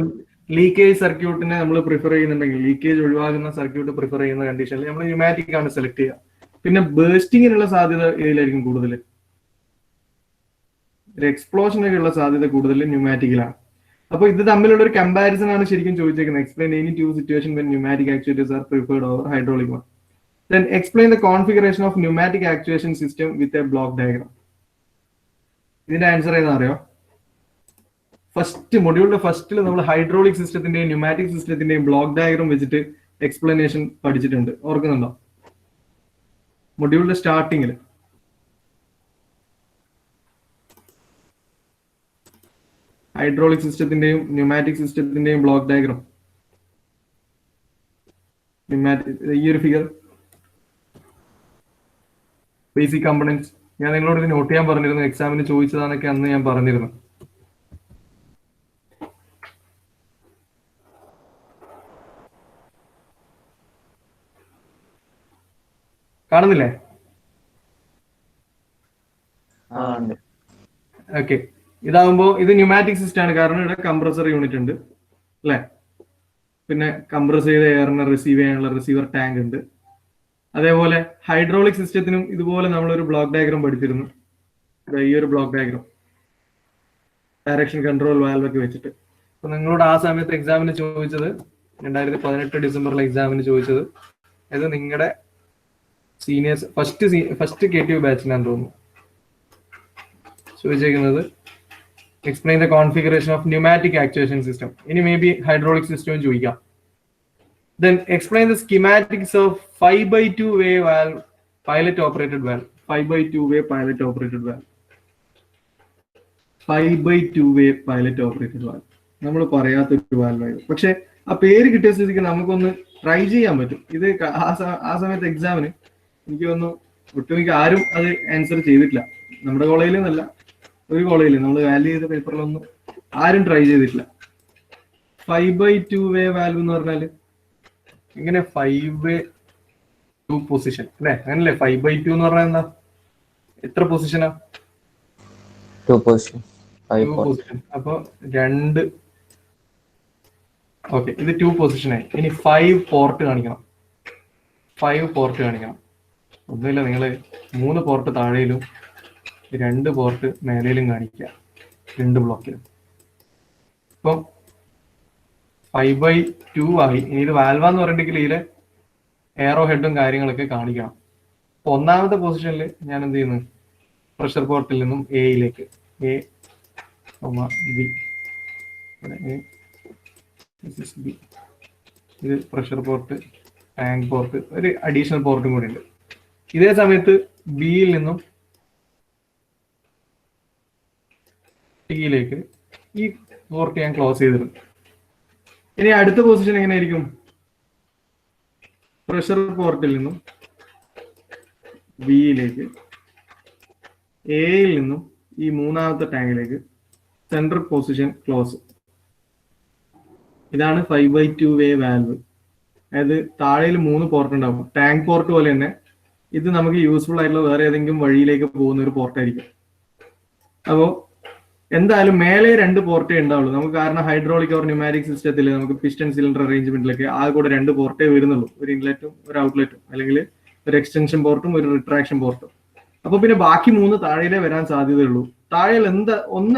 ലീക്കേജ് സർക്യൂട്ടിനെ നമ്മൾ പ്രിഫർ ചെയ്യുന്നുണ്ടെങ്കിൽ, ലീക്കേജ് ഒഴിവാകുന്ന സർക്യൂട്ട് പ്രിഫർ ചെയ്യുന്ന കണ്ടീഷനിൽ നമ്മൾ ന്യൂമാറ്റിക് ആണ് സെലക്ട് ചെയ്യുക. പിന്നെ ബേസ്റ്റിങ്ങിനുള്ള സാധ്യത ഏതിലായിരിക്കും കൂടുതൽ? ഒരു എക്സ്പ്ലോഷനൊക്കെ ഉള്ള സാധ്യത കൂടുതൽ ന്യൂമാറ്റിക്കിലാണ്. അപ്പോൾ ഇത് തമ്മിലുള്ള ഒരു കമ്പാരിസൺ ആണ് ശരിക്കും ചോദിച്ചേക്കുന്നത്. Explain any two situation when pneumatic actuators are preferred over hydraulic one. Then explain the configuration of pneumatic actuation system with a block diagram. ഇതിന്റെ ആൻസർ ഏതാ അറിയോ? ഫസ്റ്റ് മൊഡ്യൂളിന്റെ ഫസ്റ്റിൽ നമ്മൾ ഹൈഡ്രോളിക് സിസ്റ്റത്തിന്റെയും ന്യൂമാറ്റിക് സിസ്റ്റത്തിന്റെയും ബ്ലോക്ക് ഡയഗ്രാം വെച്ചിട്ട് എക്സ്പ്ലനേഷൻ പഠിച്ചിട്ടുണ്ട്. ഓർക്കുന്നുണ്ടോ? മൊഡ്യൂളിന്റെ സ്റ്റാർട്ടിങ്ങിൽ ഹൈഡ്രോളിക് സിസ്റ്റത്തിന്റെയും ന്യൂമാറ്റിക് സിസ്റ്റത്തിന്റെയും ബ്ലോക്ക് ഡയഗ്രാം. ഈ ഒരു ഫിഗർ ബേസിക് കമ്പണൻസ് ഞാൻ നിങ്ങളോട് ഇത് നോട്ട് ചെയ്യാൻ പറഞ്ഞിരുന്നു. എക്സാമിന് ചോദിച്ചതാന്നൊക്കെ അന്ന് ഞാൻ പറഞ്ഞിരുന്നു. കാണുന്നില്ലേ? ഓക്കെ, ഇതാവുമ്പോ ഇത് ന്യൂമാറ്റിക് സിസ്റ്റം ആണ്, കാരണം ഇവിടെ കംപ്രസർ യൂണിറ്റ് ഉണ്ട് അല്ലെ. പിന്നെ കംപ്രസ് ചെയ്ത എയറിനെ റിസീവ് ചെയ്യാനുള്ള റിസീവർ ടാങ്ക് ഉണ്ട്. അതേപോലെ ഹൈഡ്രോളിക് സിസ്റ്റത്തിനും ഇതുപോലെ നമ്മളൊരു ബ്ലോക്ക് ഡയഗ്രാം പഠിച്ചിരുന്നു. ഈ ഒരു block diagram direction control valve ഒക്കെ വെച്ചിട്ട്. അപ്പൊ നിങ്ങളോട് ആ സമയത്ത് എക്സാമിന് ചോദിച്ചത് 2018 ഡിസംബറിലെ എക്സാമിന് ചോദിച്ചത് ഇത് നിങ്ങളുടെ സീനിയേഴ്സ് ഫസ്റ്റ് KTU ബാച്ചിനാന്ന് തോന്നുന്നു ചോദിച്ചേക്കുന്നത്. Explain the configuration of pneumatic actuation system. ഇനി മേ ബി ഹൈഡ്രോളിക് സിസ്റ്റവും ചോദിക്കാം. Then explain the schematics of 5x2 way valve, pilot operated valve. 5x2 way pilot operated valve. 5x2 way pilot operated valve. നമ്മൾ പറയാത്തൊരു വാൽവായിരുന്നു. പക്ഷെ ആ പേര് കിട്ടിയ സ്ഥിതിക്ക് നമുക്കൊന്ന് ട്രൈ ചെയ്യാൻ പറ്റും. ഇത് ആ സമയത്ത് എക്സാമിന് എനിക്ക് തോന്നുന്നു ഒട്ടുമിക്ക ആരും അത് ആൻസർ ചെയ്തിട്ടില്ല. നമ്മുടെ കോളേജിൽ നിന്നല്ല, ഒരു കോളേജിൽ നമ്മൾ വാല്യൂ ചെയ്ത പേപ്പറിലൊന്നും ആരും ട്രൈ ചെയ്തിട്ടില്ല. 5x2 way വാൽവ് എന്ന് പറഞ്ഞാല് ഇങ്ങനെ 5x2 പൊസിഷൻ അല്ലെ, അങ്ങനല്ലേ? 5x2 എന്ന് പറഞ്ഞാൽ എന്താ? എത്ര പൊസിഷനാ? 2 പൊസിഷൻ. അപ്പൊ 2. ഓക്കെ, ഇത് 2 പൊസിഷനായി. ഇനി 5 പോർട്ട് കാണിക്കണം. 5 പോർട്ട് കാണിക്കണം. ഒന്നുമില്ല, നിങ്ങള് 3 പോർട്ട് താഴെയിലും 2 പോർട്ട് മേലയിലും കാണിക്കുക 2 ബ്ലോക്കിലും. ഇപ്പം 5x2 ആയി. ഇനി ഇത് വാൽവാന്ന് പറഞ്ഞിട്ടുണ്ടെങ്കിൽ ഇതിലെ എയറോ ഹെഡും കാര്യങ്ങളൊക്കെ കാണിക്കണം. അപ്പൊ ഒന്നാമത്തെ പൊസിഷനിൽ ഞാൻ എന്ത് ചെയ്യുന്നു? പ്രഷർ പോർട്ടിൽ നിന്നും എയിലേക്ക് ബി, ഇത് പ്രഷർ പോർട്ട്, ടാങ്ക് പോർട്ട്, ഒരു അഡീഷണൽ പോർട്ടും കൂടി ഉണ്ട്. ഇതേ സമയത്ത് ബിയിൽ നിന്നും ടിയിലേക്ക് ഈ പോർട്ട് ഞാൻ ക്ലോസ് ചെയ്തിട്ടുണ്ട്. ഇനി അടുത്ത പൊസിഷൻ എങ്ങനെയായിരിക്കും? പ്രഷർ പോർട്ടിൽ നിന്നും ബിയിലേക്ക്, എയിൽ നിന്നും ഈ മൂന്നാമത്തെ ടാങ്കിലേക്ക് സെൻട്രൽ പൊസിഷൻ ക്ലോസ്. ഇതാണ് 5x2 വേ വാൽവ്. അതായത് താഴെയിൽ 3 പോർട്ട് ഉണ്ടാവും. ടാങ്ക് പോർട്ട് പോലെ തന്നെ ഇത് നമുക്ക് യൂസ്ഫുൾ ആയിട്ടുള്ള വേറെ ഏതെങ്കിലും വഴിയിലേക്ക് പോകുന്ന ഒരു പോർട്ടായിരിക്കും. അപ്പോൾ എന്തായാലും മേലെ 2 പോർട്ടേ ഉണ്ടാവുള്ളൂ നമുക്ക്. കാരണം ഹൈഡ്രോളിക് ഓർ ന്യൂമാറ്റിക് സിസ്റ്റത്തിൽ നമുക്ക് പിസ്റ്റൺ സിലിണ്ടർ അറേഞ്ച്മെന്റിലൊക്കെ ആകെ കൂടെ 2 പോർട്ടേ വരുന്നുള്ളൂ. ഒരു ഇൻലെറ്റും ഒരു ഔട്ട്ലെറ്റും, അല്ലെങ്കിൽ ഒരു എക്സ്റ്റൻഷൻ പോർട്ടും ഒരു റിട്രാക്ഷൻ പോർട്ടും. അപ്പൊ പിന്നെ ബാക്കി 3 താഴെയിലേ വരാൻ സാധ്യതയുള്ളൂ. താഴെ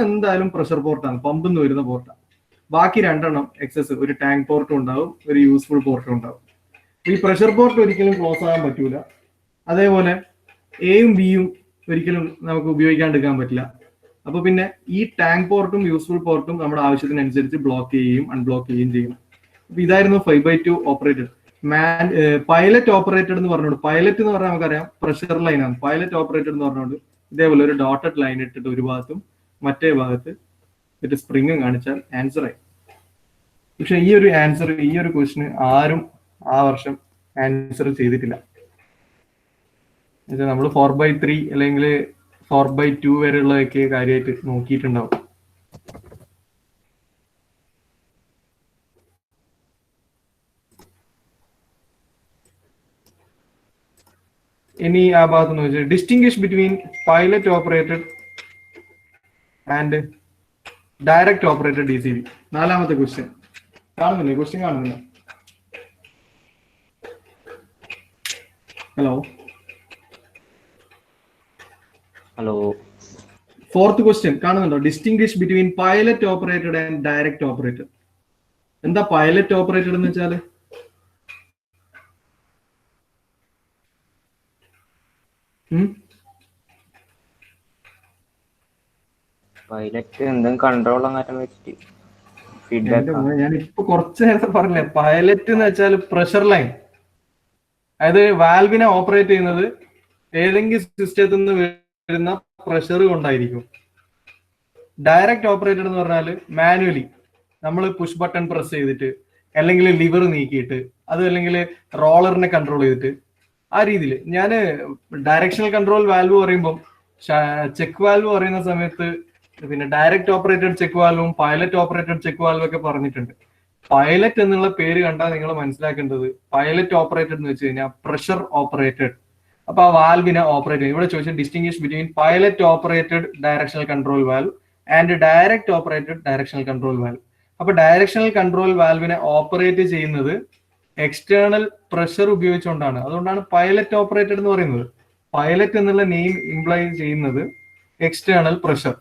എന്തായാലും പ്രഷർ പോർട്ടാണ്, പമ്പിൽ നിന്ന് വരുന്ന പോർട്ടാണ്. ബാക്കി 2 എക്സസ്, ഒരു ടാങ്ക് പോർട്ടും ഉണ്ടാവും, ഒരു യൂസ്ഫുൾ പോർട്ടും ഉണ്ടാവും. ഈ പ്രഷർ പോർട്ട് ഒരിക്കലും ക്ലോസ് ആകാൻ പറ്റൂല. അതേപോലെ എയും ബിയും ഒരിക്കലും നമുക്ക് ഉപയോഗിക്കാണ്ടിരിക്കാൻ പറ്റില്ല. അപ്പൊ പിന്നെ ഈ ടാങ്ക് പോർട്ടും യൂസ്ഫുൾ പോർട്ടും നമ്മുടെ ആവശ്യത്തിനനുസരിച്ച് ബ്ലോക്ക് ചെയ്യുകയും അൺബ്ലോക്ക് ചെയ്യുകയും ചെയ്യും. അപ്പൊ ഇതായിരുന്നു 5x2 ഓപ്പറേറ്റഡ്. പൈലറ്റ് ഓപ്പറേറ്റഡ് എന്ന് പറഞ്ഞോണ്ട്, പൈലറ്റ് എന്ന് പറഞ്ഞാൽ നമുക്കറിയാം പ്രഷർ ലൈനാണ്. പൈലറ്റ് ഓപ്പറേറ്റഡ് എന്ന് പറഞ്ഞുകൊണ്ട് ഇതേപോലെ ഒരു ഡോട്ടഡ് ലൈൻ ഇട്ടിട്ട് ഒരു ഭാഗത്തും മറ്റേ ഭാഗത്ത് ഒരു സ്പ്രിങ്ങും കാണിച്ചാൽ ആൻസർ ആയി. പക്ഷെ ഈ ഒരു ക്വസ്റ്റിന് ആരും ആ വർഷം ആൻസർ ചെയ്തിട്ടില്ല. നമ്മൾ 4x3 അല്ലെങ്കിൽ 4x2 വരെയുള്ളതൊക്കെ കാര്യമായിട്ട് നോക്കിയിട്ടുണ്ടാവും. ഇനി ആ ഭാഗത്ത് നോക്കിയാൽ distinguish between pilot operated and direct operated DCV. 4ാമത്തെ ക്വസ്റ്റ്യൻ കാണുന്നില്ലേ? ക്വസ്റ്റ്യൻ കാണുന്നില്ല? ഹലോ. ഫോർത്ത് ക്വസ്റ്റ്യൻ കാണുന്നുണ്ടോ? Distinguish between pilot operated and direct operated. എന്താ പൈലറ്റ് ഓപ്പറേറ്റഡ് എന്ന് വെച്ചാല്? പൈലറ്റ് എന്തെങ്കിലും കൺട്രോൾ അങ്ങനെ വെച്ചിട്ട് ഫീഡ്ബാക്ക്. ഞാൻ ഇപ്പൊ കുറച്ചു നേരത്തെ പറഞ്ഞില്ലേ, പൈലറ്റ് എന്ന് വെച്ചാൽ പ്രഷർ ലൈൻ. അതായത് വാൽവിനെ ഓപ്പറേറ്റ് ചെയ്യുന്നത് ഏതെങ്കിലും സിസ്റ്റത്തിൽ നിന്ന് വരുന്ന പ്രഷർ കൊണ്ടായിരിക്കും. ഡയറക്റ്റ് ഓപ്പറേറ്റഡ് എന്ന് പറഞ്ഞാൽ മാനുവലി നമ്മൾ പുഷ് ബട്ടൺ പ്രസ് ചെയ്തിട്ട്, അല്ലെങ്കിൽ ലിവർ നീക്കിയിട്ട്, അത് അല്ലെങ്കിൽ റോളറിനെ കൺട്രോൾ ചെയ്തിട്ട്, ആ രീതിയിൽ. ഞാൻ ഡയറക്ഷണൽ കൺട്രോൾ വാൽവ് പറയുമ്പോൾ ചെക്ക് വാൽവ് പറയുന്ന സമയത്ത് പിന്നെ ഡയറക്റ്റ് ഓപ്പറേറ്റഡ് ചെക്ക് വാൽവും പൈലറ്റ് ഓപ്പറേറ്റഡ് ചെക്ക് വാൽവും ഒക്കെ പറഞ്ഞിട്ടുണ്ട്. പൈലറ്റ് എന്നുള്ള പേര് കണ്ടാൽ നിങ്ങൾ മനസ്സിലാക്കേണ്ടത് പൈലറ്റ് ഓപ്പറേറ്റഡ് എന്ന് വെച്ച് കഴിഞ്ഞാൽ പ്രഷർ ഓപ്പറേറ്റഡ്. അപ്പൊ ആ വാൽവിനെ ഓപ്പറേറ്റ് ചെയ്യും. ഇവിടെ ചോദിച്ചാൽ distinguish between pilot operated directional control valve and direct operated directional control valve. അപ്പൊ ഡയറക്ഷണൽ കൺട്രോൾ വാൽവിനെ ഓപ്പറേറ്റ് ചെയ്യുന്നത് എക്സ്റ്റേണൽ പ്രഷർ ഉപയോഗിച്ചുകൊണ്ടാണ്. അതുകൊണ്ടാണ് പൈലറ്റ് ഓപ്പറേറ്റഡ് എന്ന് പറയുന്നത്. പൈലറ്റ് എന്നുള്ള നെയിം ഇംപ്ലൈ ചെയ്യുന്നത് എക്സ്റ്റേണൽ പ്രഷർ.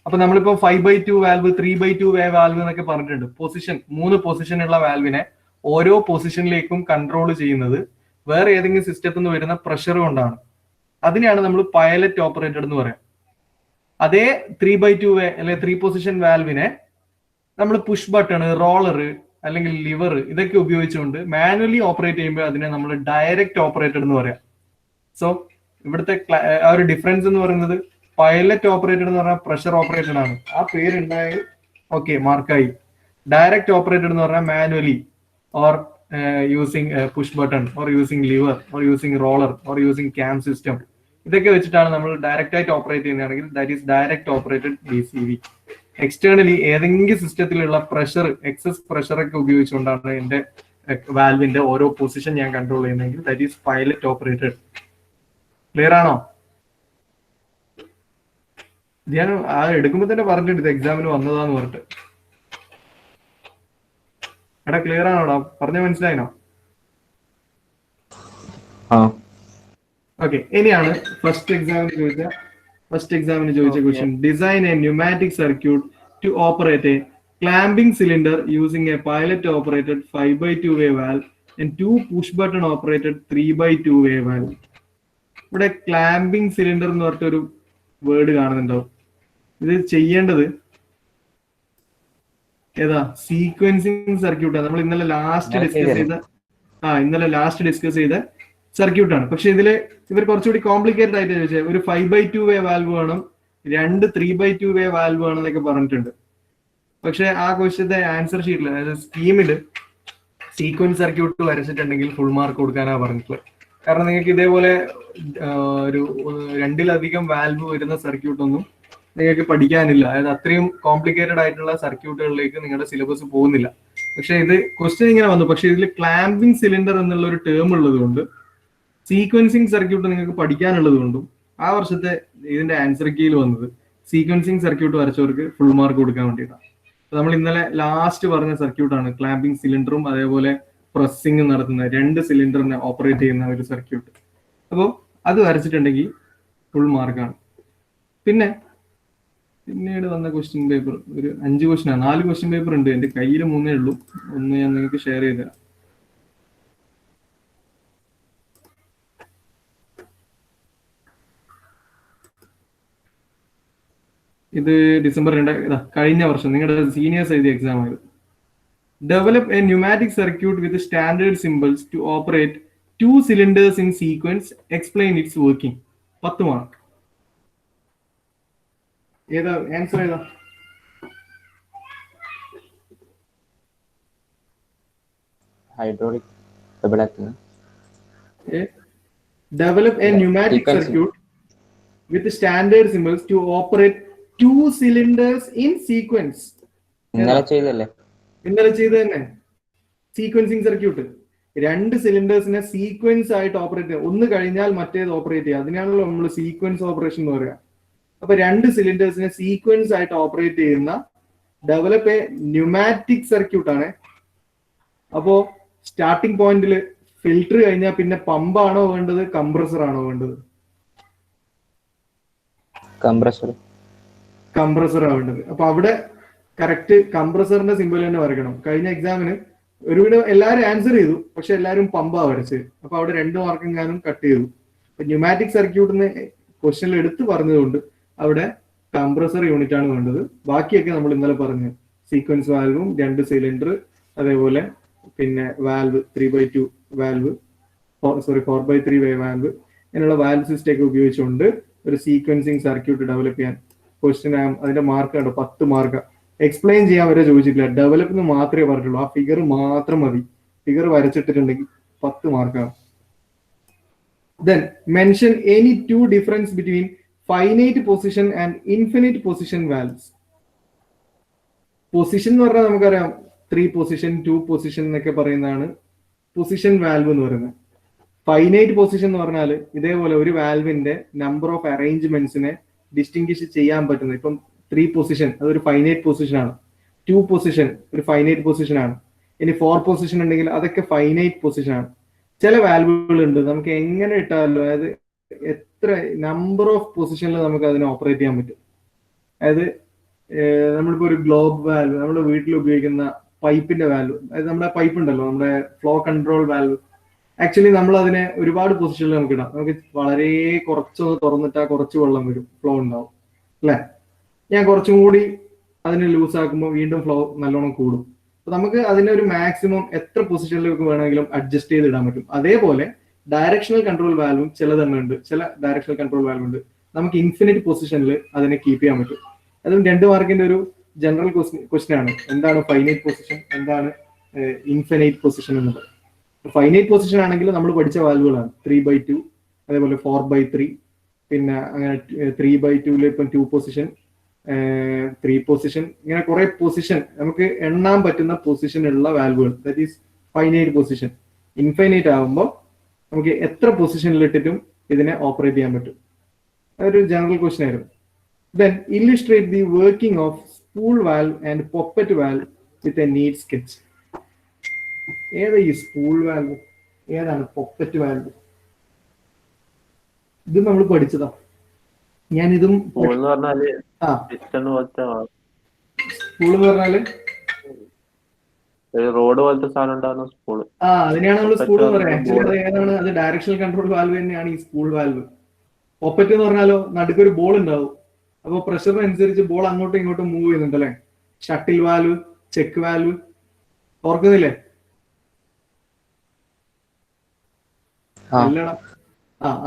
അപ്പൊ നമ്മളിപ്പോ 5/2 വാൽവ്, 3/2 വാൽവ് എന്നൊക്കെ പറഞ്ഞിട്ടുണ്ട്. പൊസിഷൻ, 3 പൊസിഷനുള്ള വാൽവിനെ ഓരോ പൊസിഷനിലേക്കും കൺട്രോൾ ചെയ്യുന്നത് വേറെ ഏതെങ്കിലും സിസ്റ്റത്തിൽ നിന്ന് വരുന്ന പ്രഷർ കൊണ്ടാണ്. അതിനെയാണ് നമ്മൾ പൈലറ്റ് ഓപ്പറേറ്റഡ് എന്ന് പറയാം. അതേ 3/2 അല്ലെ 3 പൊസിഷൻ വാൽവിനെ നമ്മൾ പുഷ് ബട്ടൺ, റോളർ അല്ലെങ്കിൽ ലിവർ ഇതൊക്കെ ഉപയോഗിച്ചുകൊണ്ട് മാനുവലി ഓപ്പറേറ്റ് ചെയ്യുമ്പോൾ അതിനെ നമ്മൾ ഡയറക്റ്റ് ഓപ്പറേറ്റഡ് എന്ന് പറയാം. സോ ഇവിടുത്തെ ആ ഒരു ഡിഫറൻസ് എന്ന് പറയുന്നത് പൈലറ്റ് ഓപ്പറേറ്റഡ് എന്ന് പറഞ്ഞാൽ പ്രഷർ ഓപ്പറേറ്റഡ് ആണ്, ആ പേരുണ്ടായി ഓക്കെ മാർക്കായി. ഡയറക്റ്റ് ഓപ്പറേറ്റഡ് എന്ന് പറഞ്ഞാൽ manually or using push button or using lever or using roller or using cam system, ഇതൊക്കെ വെച്ചിട്ടാണ് നമ്മൾ ഡയറക്റ്റ് ആയിട്ട് ഓപ്പറേറ്റ് ചെയ്യുന്നതാണെങ്കിൽ that is direct operated DCV. Externally ഏതെങ്കിലും സിസ്റ്റത്തിലുള്ള പ്രഷർ, എക്സസ് പ്രഷർ ഒക്കെ ഉപയോഗിച്ചുകൊണ്ടാണ് എന്റെ വാൽവിന്റെ ഓരോ പൊസിഷൻ ഞാൻ കൺട്രോൾ ചെയ്യുന്നതെങ്കിൽ that is pilot operated. Clear ആണോ? ഞാൻ ആ എടുക്കുമ്പോ തന്നെ പറഞ്ഞിട്ടുണ്ട് ഇത് എക്സാമിന് വന്നതാന്ന് പറഞ്ഞിട്ട്. എടാ ക്ലിയർ ആണോടാ? പറഞ്ഞ മനസ്സിലായിനോ? ഓക്കെ, ഇനിയാണ് ഫസ്റ്റ് എക്സാമിന് ചോദിച്ച question. Design a pneumatic circuit to operate a clamping cylinder using a pilot operated 5/2 valve and 2 push button operated 3/2 valve. ഇവിടെ ക്ലാമ്പിംഗ് സിലിണ്ടർ എന്ന് പറഞ്ഞിട്ടൊരു വേർഡ് കാണുന്നുണ്ടോ? ഇത് ചെയ്യേണ്ടത് ഏതാ? സീക്വൻസിങ് സർക്യൂട്ടാണ്. നമ്മൾ ഇന്നലെ ലാസ്റ്റ് ഡിസ്കസ് ചെയ്ത സർക്യൂട്ടാണ്. പക്ഷെ ഇവർ കുറച്ചുകൂടി കോംപ്ലിക്കേറ്റഡ് ആയിട്ട് ചോദിച്ചാൽ ഒരു 5/2 വാൽവ് വേണം, 2 3/2 വാൽവ് വേണം എന്നൊക്കെ പറഞ്ഞിട്ടുണ്ട്. പക്ഷെ ആ ക്വസ്റ്റ്യന്റെ ആൻസർ ഷീറ്റിൽ, അതായത് സ്കീമില് സീക്വൻസ് സർക്യൂട്ട് വരച്ചിട്ടുണ്ടെങ്കിൽ ഫുൾ മാർക്ക് കൊടുക്കാനാണ് പറഞ്ഞിട്ടുള്ളത്. കാരണം നിങ്ങൾക്ക് ഇതേപോലെ ഒരു 2-ലധികം വാൽവ് വരുന്ന സർക്യൂട്ടൊന്നും നിങ്ങൾക്ക് പഠിക്കാനില്ല. അതായത് അത്രയും കോംപ്ലിക്കേറ്റഡ് ആയിട്ടുള്ള സർക്യൂട്ടുകളിലേക്ക് നിങ്ങളുടെ സിലബസ് പോകുന്നില്ല. പക്ഷെ ഇത് ക്വസ്റ്റ്യൻ ഇങ്ങനെ വന്നു. പക്ഷെ ഇതിൽ ക്ലാമ്പിംഗ് സിലിണ്ടർ എന്നുള്ള ഒരു ടേം ഉള്ളത് കൊണ്ട് സീക്വൻസിങ് സർക്യൂട്ട് നിങ്ങൾക്ക് പഠിക്കാനുള്ളത് കൊണ്ടും ആ വർഷത്തെ ഇതിന്റെ ആൻസർ കീയിൽ വന്നത് സീക്വൻസിങ് സർക്യൂട്ട് വരച്ചവർക്ക് ഫുൾ മാർക്ക് കൊടുക്കാൻ വേണ്ടിയിട്ടാണ്. നമ്മൾ ഇന്നലെ ലാസ്റ്റ് പറഞ്ഞ സർക്യൂട്ടാണ് ക്ലാമ്പിംഗ് സിലിണ്ടറും അതേപോലെ പ്രസ്സിംഗ് നടത്തുന്ന 2 സിലിണ്ടറിനെ ഓപ്പറേറ്റ് ചെയ്യുന്ന ഒരു സർക്യൂട്ട്. അപ്പോൾ അത് വരച്ചിട്ടുണ്ടെങ്കിൽ ഫുൾ മാർക്കാണ്. പിന്നീട് വന്ന ക്വസ്റ്റ്യൻ പേപ്പർ ഒരു 5 ക്വസ്റ്റ്യനാണ്. 4 ക്വസ്റ്റ്യൻ പേപ്പർ ഉണ്ട്. എന്റെ കയ്യിൽ 3 ഉള്ളൂ. ഒന്ന് ഞാൻ നിങ്ങൾക്ക് ഷെയർ ചെയ്ത് തരാം. ഇത് ഡിസംബർ 2 കഴിഞ്ഞ വർഷം നിങ്ങളുടെ സീനിയേഴ്സ് എഴുതിയ എക്സാം ആയത്. Develop a pneumatic circuit with standard symbols to operate 2 cylinders in sequence. Explain its working. 10 mark. ഏതാ ആൻസർ? ഏതാ? Hydraulic double acting. Develop a pneumatic circuit with standard symbols to operate 2 cylinders in sequence. ഇന്നലെ ചെയ്തല്ലേ? ഇന്നലെ ചെയ്ത് തന്നെ. സീക്വൻസിങ് സർക്യൂട്ട് 2 സിലിണ്ടേഴ്സിനെ സീക്വൻസ് ആയിട്ട് ഓപ്പറേറ്റ് ചെയ്യുക. ഒന്ന് കഴിഞ്ഞാൽ മറ്റേത് ഓപ്പറേറ്റ് ചെയ്യുക. അതിനാണല്ലോ നമ്മൾ സീക്വൻസ് ഓപ്പറേഷൻ എന്ന് പറയുക. അപ്പൊ 2 സിലിണ്ടേഴ്സിനെ സീക്വൻസ് ആയിട്ട് ഓപ്പറേറ്റ് ചെയ്യുന്ന ഡെവലപ്പ് എ ന്യൂമാറ്റിക് സർക്യൂട്ട് ആണ്. അപ്പോ സ്റ്റാർട്ടിംഗ് പോയിന്റിൽ ഫിൽറ്റർ കഴിഞ്ഞാൽ പിന്നെ പമ്പാണോ വേണ്ടത്, കംപ്രസർ ആണോ വേണ്ടത്? കംപ്രസർ. കംപ്രസർ ആവേണ്ടത്. അപ്പൊ അവിടെ കറക്റ്റ് കംപ്രസറിന്റെ സിമ്പിൾ തന്നെ വരയ്ക്കണം. കഴിഞ്ഞ എക്സാമിന് ഒരുവിധം എല്ലാവരും ആൻസർ ചെയ്തു, പക്ഷെ എല്ലാവരും പമ്പാ വരച്ചത്. അപ്പൊ അവിടെ 2 മാർക്കെങ്ങാനും കട്ട് ചെയ്തു. ന്യൂമാറ്റിക് സർക്യൂട്ടിന് ക്വസ്റ്റ്യനിൽ എടുത്ത് പറഞ്ഞതുകൊണ്ട് അവിടെ കംപ്രസർ യൂണിറ്റ് ആണ് വേണ്ടത്. ബാക്കിയൊക്കെ നമ്മൾ ഇന്നലെ പറഞ്ഞു, സീക്വൻസ് വാൽവും 2 സിലിണ്ടർ, അതേപോലെ പിന്നെ വാൽവ് 3/2 വാൽവ്, 4/3 വാൽവ്, അങ്ങനെയുള്ള വാൽവ് സിസ്റ്റം ഒക്കെ ഉപയോഗിച്ചുകൊണ്ട് ഒരു സീക്വൻസിങ് സർക്യൂട്ട് ഡെവലപ്പ് ചെയ്യാൻ ക്വസ്റ്റ്യൻ അതിന്റെ മാർക്ക് കണ്ടോ, 10 മാർക്ക്. എക്സ്പ്ലെയിൻ ചെയ്യാൻ വരെ ചോദിച്ചിട്ടില്ല, ഡെവലപ്പ് മാത്രമേ പറഞ്ഞിട്ടുള്ളൂ. ആ ഫിഗർ മാത്രം മതി, ഫിഗർ വരച്ചിട്ടിട്ടുണ്ടെങ്കിൽ 10 മാർക്കാണ്. Then mention any 2 difference between finite position and infinite position valves. Position എന്ന് പറഞ്ഞാൽ നമുക്കറിയാം 3 പൊസിഷൻ 2 പൊസിഷൻ എന്നൊക്കെ പറയുന്നതാണ് പൊസിഷൻ വാൽവ് എന്ന് പറയുന്നത്. ഫൈനൈറ്റ് പൊസിഷൻ എന്ന് പറഞ്ഞാൽ ഇതേപോലെ ഒരു വാൽവിന്റെ നമ്പർ ഓഫ് അറേഞ്ച്മെന്റ്സിനെ ഡിസ്റ്റിംഗ്വിഷ് ചെയ്യാൻ പറ്റുന്നത്. ഇപ്പം 3 പൊസിഷൻ അതൊരു ഫൈനൈറ്റ് പൊസിഷൻ ആണ്, 2 പൊസിഷൻ ഒരു ഫൈനൈറ്റ് പൊസിഷൻ ആണ്, ഇനി 4 പൊസിഷൻ ഉണ്ടെങ്കിൽ അതൊക്കെ ഫൈനൈറ്റ് പൊസിഷൻ ആണ്. ചില വാൽവുകൾ ഉണ്ട് നമുക്ക് എങ്ങനെ ഇട്ടാലും, അതായത് എത്ര നമ്പർ ഓഫ് പൊസിഷനിൽ നമുക്ക് അതിനെ ഓപ്പറേറ്റ് ചെയ്യാൻ പറ്റും. അതായത് നമ്മളിപ്പോ ഒരു ഗ്ലോബ് വാൽവ്, നമ്മുടെ വീട്ടിൽ ഉപയോഗിക്കുന്ന പൈപ്പിന്റെ വാൽവ്, അതായത് നമ്മുടെ പൈപ്പ് ഉണ്ടല്ലോ, നമ്മുടെ ഫ്ലോ കൺട്രോൾ വാൽവ്, ആക്ച്വലി നമ്മൾ അതിനെ ഒരുപാട് പൊസിഷനിൽ നമുക്ക് ഇടാം. നമുക്ക് വളരെ കുറച്ചൊന്ന് തുറന്നിട്ടാൽ കുറച്ച് വെള്ളം വരും, ഫ്ലോ ഉണ്ടാവും അല്ലെ. ഞാൻ കുറച്ചും കൂടി അതിനെ ലൂസ് ആക്കുമ്പോൾ വീണ്ടും ഫ്ലോ നല്ലോണം കൂടും. അപ്പൊ നമുക്ക് അതിന്റെ ഒരു മാക്സിമം എത്ര പൊസിഷനിലേക്ക് വേണമെങ്കിലും അഡ്ജസ്റ്റ് ചെയ്ത് ഇടാൻ പറ്റും. അതേപോലെ ഡയറക്ഷണൽ കൺട്രോൾ വാൽവും ചിലതെണ്ണം ഉണ്ട്, ചില ഡയറക്ഷണൽ കൺട്രോൾ വാൽവ് ഉണ്ട് നമുക്ക് ഇൻഫിനിറ്റ് പൊസിഷനിൽ അതിനെ കീപ്പ് ചെയ്യാൻ പറ്റും. അതും 2 മാർക്കിന്റെ ഒരു ജനറൽ ക്വസ്റ്റ്യൻ ആണ്, എന്താണ് ഫൈനൈറ്റ് പൊസിഷൻ, എന്താണ് ഇൻഫിനൈറ്റ് പൊസിഷൻ എന്നുള്ളത്. ഫൈനൈറ്റ് പൊസിഷൻ ആണെങ്കിൽ നമ്മൾ പഠിച്ച വാൽവുകളാണ് 3/2, അതേപോലെ 4/3, പിന്നെ അങ്ങനെ 3/2 ഇപ്പം 2 പൊസിഷൻ, 3 പൊസിഷൻ, ഇങ്ങനെ കുറെ പൊസിഷൻ നമുക്ക് എണ്ണാൻ പറ്റുന്ന പൊസിഷൻ ഉള്ള വാൽവുകൾ, that is finite position. Infinite ആകുമ്പോൾ നമുക്ക് എത്ര പൊസിഷനിലിട്ടിട്ടും ഇതിനെ ഓപ്പറേറ്റ് ചെയ്യാൻ പറ്റും. അതൊരു ജനറൽ ക്വസ്റ്റ്യൻ ആയിരുന്നു. Then illustrate the working of spool valve and poppet valve with a neat sketch. ഏതാ ഈ സ്പൂൾ വാൽവ്, ഏതാണ് പോപ്പറ്റ് വാൽവ്? ഇത് നമ്മൾ പഠിച്ചതാ. ഞാൻ ഇതും സ്പൂൾ എന്ന് പറഞ്ഞാല് റോഡ് പോലത്തെ സാധനം ഉണ്ടാകുന്ന സ്പൂൾ. അതിനെയാണ് നമ്മൾ സ്പൂൾ എന്ന് പറയാം. ആക്ച്വലി അത് ഏതാണ്, അത് ഡയറക്ഷണൽ കൺട്രോൾ വാൽവ് തന്നെയാണ് ഈ സ്പൂൾ വാൽവ്. പോപ്പറ്റ് എന്ന് പറഞ്ഞാലോ നടുക്കൊരു ബോൾ ഉണ്ടാവും, അപ്പൊ പ്രഷറിനനുസരിച്ച് ബോൾ അങ്ങോട്ടും ഇങ്ങോട്ടും മൂവ് ചെയ്യുന്നുണ്ട് അല്ലെ. ഷട്ടിൽ വാൽവ്, ചെക്ക് വാൽവ്, ഓർക്കുന്നില്ലേ?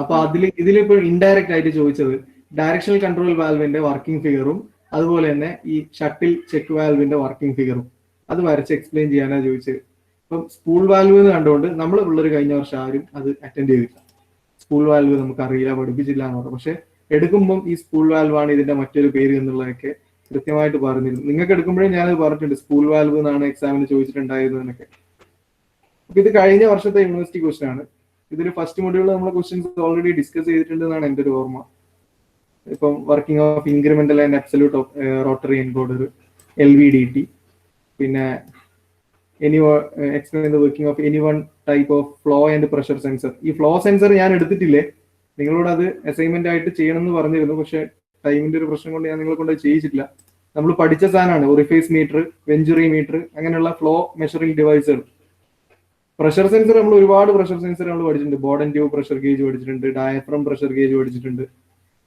അപ്പൊ ഇതിലിപ്പോ ഇൻഡയറക്റ്റ് ആയിട്ട് ചോദിച്ചത് ഡയറക്ഷണൽ കൺട്രോൾ വാൽവിന്റെ വർക്കിംഗ് ഫിഗറും അതുപോലെ തന്നെ ഈ ഷട്ടിൽ ചെക്ക് വാൽവിന്റെ വർക്കിംഗ് ഫിഗറും അത് വരച്ച് എക്സ്പ്ലെയിൻ ചെയ്യാനാണ് ചോദിച്ചത്. ഇപ്പം സ്പൂൾ വാൽവ് എന്ന് കണ്ടുകൊണ്ട് നമ്മൾ പിള്ളേർ കഴിഞ്ഞ വർഷം ആരും അത് അറ്റൻഡ് ചെയ്തില്ല. സ്പൂൾ വാൽവ് നമുക്ക് അറിയില്ല, പഠിപ്പിച്ചില്ല എന്ന് പറഞ്ഞു. പക്ഷെ എടുക്കുമ്പോൾ ഈ സ്പൂൾ വാൽവ് ആണ് ഇതിന്റെ മറ്റൊരു പേര് എന്നുള്ളതൊക്കെ കൃത്യമായിട്ട് പറഞ്ഞിരുന്നു. നിങ്ങൾക്ക് എടുക്കുമ്പോഴേ ഞാനത് പറഞ്ഞിട്ടുണ്ട്, സ്പൂൾ വാൽവ് എന്നാണ് എക്സാമിന് ചോദിച്ചിട്ടുണ്ടായിരുന്നതൊക്കെ. അപ്പൊ ഇത് കഴിഞ്ഞ വർഷത്തെ യൂണിവേഴ്സിറ്റി ക്വസ്റ്റൻ ആണ്. ഇതിൽ ഫസ്റ്റ് മൊഡ്യൂളിൽ നമ്മൾ ക്വസ്റ്റ്യൻസ് ഓൾറെഡി ഡിസ്കസ് ചെയ്തിട്ടുണ്ടെന്നാണ് എൻ്റെ ഒരു ഓർമ്മ. ഇപ്പം working of incremental and absolute of rotary encoder, LVDT, പിന്നെ explain the working of any one type of flow and pressure sensor. ഈ ഫ്ലോ സെൻസർ ഞാൻ എടുത്തിട്ടില്ലേ, നിങ്ങളോട് അത് അസൈൻമെന്റ് ആയിട്ട് ചെയ്യണമെന്ന് പറഞ്ഞിരുന്നു. പക്ഷെ ടൈമിന്റെ ഒരു പ്രശ്നം കൊണ്ട് ഞാൻ നിങ്ങളെ കൊണ്ട് ചെയ്യിച്ചിട്ടില്ല. നമ്മൾ പഠിച്ച സാധനമാണ് ഒറിഫേസ് മീറ്റർ, വെഞ്ചുറി മീറ്റർ, അങ്ങനെയുള്ള ഫ്ലോ മെഷറിംഗ് ഡിവൈസുകൾ. പ്രഷർ സെൻസർ നമ്മൾ ഒരുപാട് പ്രഷർ സെൻസർ നമ്മൾ പഠിച്ചിട്ടുണ്ട്. ബോർഡൻ ട്യൂബ് പ്രഷർ ഗേജ് പഠിച്ചിട്ടുണ്ട്, ഡയഫ്രം പ്രഷർ ഗേജ് പഠിച്ചിട്ടുണ്ട്.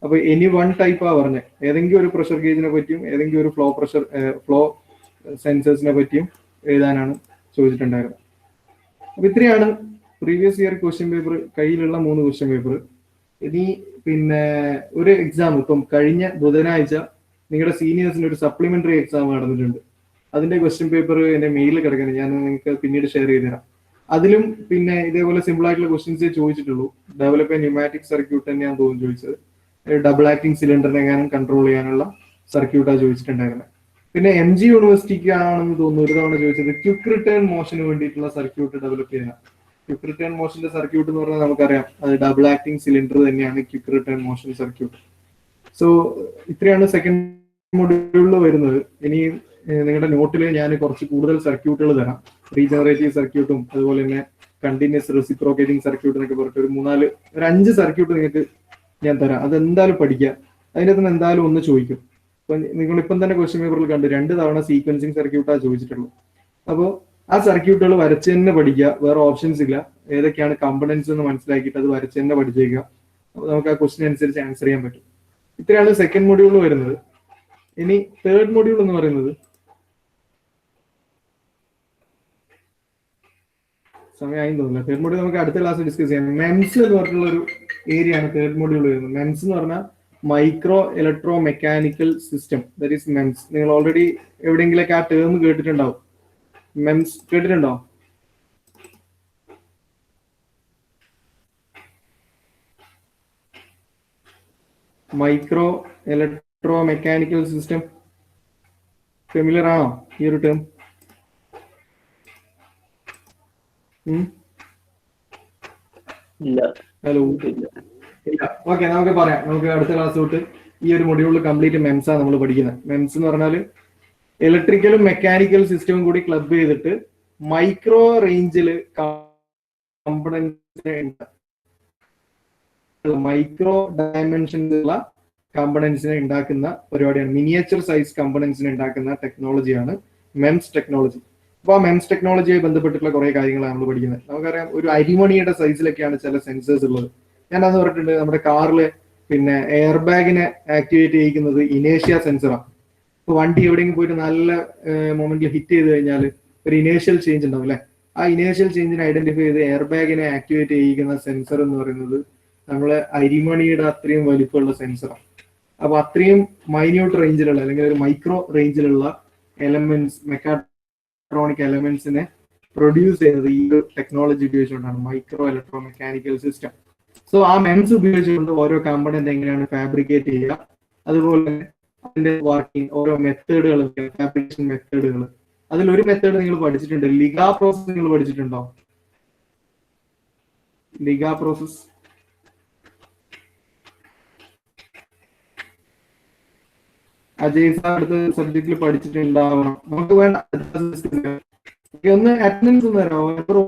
അപ്പൊ എനി വൺ ടൈപ്പാ പറഞ്ഞത്, ഏതെങ്കിലും ഒരു പ്രഷർ ഗേജിനെ പറ്റിയും ഏതെങ്കിലും ഒരു ഫ്ലോ സെൻസേഴ്സിനെ പറ്റിയും എഴുതാനാണ് ചോദിച്ചിട്ടുണ്ടായിരുന്നത്. അപ്പൊ ഇത്രയാണ് പ്രീവിയസ് ഇയർ ക്വസ്റ്റ്യൻ പേപ്പർ, കയ്യിലുള്ള 3 ക്വസ്റ്റ്യൻ പേപ്പർ. ഇനി പിന്നെ ഒരു എക്സാം ഇപ്പം കഴിഞ്ഞ ബുധനാഴ്ച നിങ്ങളുടെ സീനിയേഴ്സിന് ഒരു സപ്ലിമെന്ററി എക്സാം നടന്നിട്ടുണ്ട്. അതിന്റെ ക്വസ്റ്റ്യൻ പേപ്പർ എന്റെ മെയിലിൽ കിടക്കുന്നത്, ഞാൻ നിങ്ങൾക്ക് പിന്നീട് ഷെയർ ചെയ്ത് തരാം. അതിലും പിന്നെ ഇതേപോലെ സിമ്പിൾ ആയിട്ടുള്ള ക്വസ്റ്റ്യൻസേ ചോദിച്ചിട്ടുള്ളൂ. ഡെവലപ്പ് ന്യൂമാറ്റിക് സർക്യൂട്ട് തന്നെയാണ് തോന്നുന്നു ചോദിച്ചത്. ഡബിൾ ആക്ടിങ് സിലിണ്ടറിനെ എങ്ങാനും കൺട്രോൾ ചെയ്യാനുള്ള സർക്യൂട്ടാണ് ചോദിച്ചിട്ടുണ്ടായിരുന്നത്. പിന്നെ MG യൂണിവേഴ്സിറ്റിക്ക് ആണെന്ന് തോന്നുന്നു ഒരു തവണ ചോദിച്ചത് ക്വിക്ക് റിട്ടേൺ മോഷന് വേണ്ടിയിട്ടുള്ള സർക്യൂട്ട് ഡെവലപ്പ് ചെയ്യാൻ. ക്വിക്ക് റിട്ടേൺ മോഷന്റെ സർക്യൂട്ട് എന്ന് പറഞ്ഞാൽ നമുക്കറിയാം, അത് ഡബിൾ ആക്ടിങ് സിലിണ്ടർ തന്നെയാണ് quick return motion circuit. So ഇത്രയാണ് സെക്കൻഡ് മൊഡ്യൂളിൽ വരുന്നത്. ഇനി നിങ്ങളുടെ നോട്ടിൽ ഞാൻ കുറച്ച് കൂടുതൽ സർക്യൂട്ടുകൾ തരാം. റീജനറേറ്റീവ് സർക്യൂട്ടും അതുപോലെ തന്നെ കണ്ടിന്യൂസ് റെസിപ്രോക്കേറ്റിംഗ് സർക്യൂട്ട് എന്നൊക്കെ പറഞ്ഞിട്ട് ഒരു 5 സർക്യൂട്ട് നിങ്ങൾക്ക് ഞാൻ തരാം. അത് എന്തായാലും പഠിക്കുക. അതിൻ്റെ അകത്ത് നിന്ന് എന്തായാലും ഒന്ന് ചോദിക്കും. ഇപ്പൊ നിങ്ങളിപ്പം തന്നെ ക്വസ്റ്റ്യൻ പേപ്പറിൽ കണ്ടു 2 തവണ സീക്വൻസിങ് സർക്യൂട്ടാണ് ചോദിച്ചിട്ടുള്ളൂ. അപ്പോൾ ആ സർക്യൂട്ടുകൾ വരച്ച് തന്നെ പഠിക്കുക, വേറെ ഓപ്ഷൻസ് ഇല്ല. ഏതൊക്കെയാണ് കമ്പണൻസ് എന്ന് മനസ്സിലാക്കിയിട്ട് അത് വരച്ച് തന്നെ പഠിച്ചേക്കുക. അപ്പോൾ നമുക്ക് ആ ക്വസ്റ്റ്യൻ അനുസരിച്ച് ആൻസർ ചെയ്യാൻ പറ്റും. ഇത്രയാണ് സെക്കൻഡ് മൊഡ്യൂൾ വരുന്നത്. ഇനി തേർഡ് മൊഡ്യൂൾ എന്ന് പറയുന്നത് സമയമായി തോന്നില്ല. തേർഡ് മൊഡ്യൂൾ നമുക്ക് അടുത്ത ക്ലാസ് ഡിസ്കസ് ചെയ്യാം. മെംസ് എന്ന് പറഞ്ഞിട്ടുള്ള ഒരു ഏരിയ ആണ് തേർഡ് മൊഡ്യൂൾ വരുന്നത്. മെംസ് എന്ന് പറഞ്ഞാൽ micro electro mechanical system, that is MIMS. നിങ്ങൾ ഓൾറെഡി എവിടെയെങ്കിലൊക്കെ ആ ടേം കേട്ടിട്ടുണ്ടാവും. മെംസ് കേട്ടിട്ടുണ്ടോ? Micro electro mechanical system familiar ആണോ ഈ ഒരു ടേം? ഇല്ല. ഹലോ, ഇല്ല. ഓക്കെ, നമുക്ക് പറയാം. നമുക്ക് അടുത്ത ക്ലാസ് തൊട്ട് ഈ ഒരു മൊഡ്യൂളിൽ കംപ്ലീറ്റ് മെംസാ നമ്മൾ പഠിക്കുന്നത്. മെംസ് എന്ന് പറഞ്ഞാൽ ഇലക്ട്രിക്കലും മെക്കാനിക്കൽ സിസ്റ്റവും കൂടി ക്ലബ് ചെയ്തിട്ട് മൈക്രോ റേഞ്ചിൽ മൈക്രോ ഡയമെൻഷനിലുള്ള കമ്പണൻസിനെ ഉണ്ടാക്കുന്ന പരിപാടിയാണ്. മിനിയേച്ചർ സൈസ് കമ്പണൻസിനെ ഉണ്ടാക്കുന്ന ടെക്നോളജിയാണ് മെംസ് ടെക്നോളജി. അപ്പൊ ആ മെംസ് ടെക്നോളജിയുമായി ബന്ധപ്പെട്ടിട്ടുള്ള കുറെ കാര്യങ്ങളാണ് നമ്മൾ പഠിക്കുന്നത്. നമുക്കറിയാം, ഒരു അരിമണിയുടെ സൈസിലൊക്കെയാണ് ചില സെൻസേഴ്സ് ഉള്ളത്. ഞാനത് പറഞ്ഞിട്ടുണ്ട്, നമ്മുടെ കാറില് പിന്നെ എയർ ബാഗിനെ ആക്ടിവേറ്റ് ചെയ്യിക്കുന്നത് ഇനേഷ്യ സെൻസറാണ്. ഇപ്പൊ വണ്ടി എവിടെയെങ്കിലും പോയിട്ട് നല്ല മൊമെന്റിൽ ഹിറ്റ് ചെയ്ത് കഴിഞ്ഞാൽ ഒരു ഇനേഷ്യൽ ചേഞ്ച് ഉണ്ടാവും അല്ലെ? ആ ഇനേഷ്യൽ ചേഞ്ചിനെ ഐഡന്റിഫൈ ചെയ്ത് എയർ ബാഗിനെ ആക്ടിവേറ്റ് ചെയ്യിക്കുന്ന സെൻസർ എന്ന് പറയുന്നത് നമ്മളെ അരിമണിയുടെ അത്രയും വലിപ്പമുള്ള സെൻസറാണ്. അപ്പൊ അത്രയും മൈന്യൂട്ട് റേഞ്ചിലുള്ള അല്ലെങ്കിൽ ഒരു മൈക്രോ റേഞ്ചിലുള്ള എലമെന്റ്സ്, മെക്കാട്രോണിക് എലമെന്റ്സിനെ പ്രൊഡ്യൂസ് ചെയ്യുന്നത് ഈ ഒരു ടെക്നോളജി ഉപയോഗിച്ചുകൊണ്ടാണ്, micro electro mechanical system. So ആ മെംസ് ഉപയോഗിച്ചുകൊണ്ട് ഓരോ കമ്പണന്റ് എങ്ങനെയാണ് ഫാബ്രിക്കേറ്റ് ചെയ്യുക, അതുപോലെ തന്നെ അതിന്റെ വർക്കിംഗ്, ഓരോ മെത്തേഡുകൾ, ഫാബ്രിക്കേഷൻ മെത്തേഡുകൾ. അതിലൊരു മെത്തേഡ് നിങ്ങൾ പഠിച്ചിട്ടുണ്ട്, ലിഗ പ്രോസസ്. നിങ്ങൾ പഠിച്ചിട്ടുണ്ടോ ലിഗ പ്രോസസ്? അജയ് സാർ അടുത്ത സബ്ജക്റ്റിൽ പഠിച്ചിട്ടുണ്ടാവണം. നമുക്ക് വേണ്ട ഒന്ന് അറ്റൻഡൻസ് ഒന്ന് തരാമോ?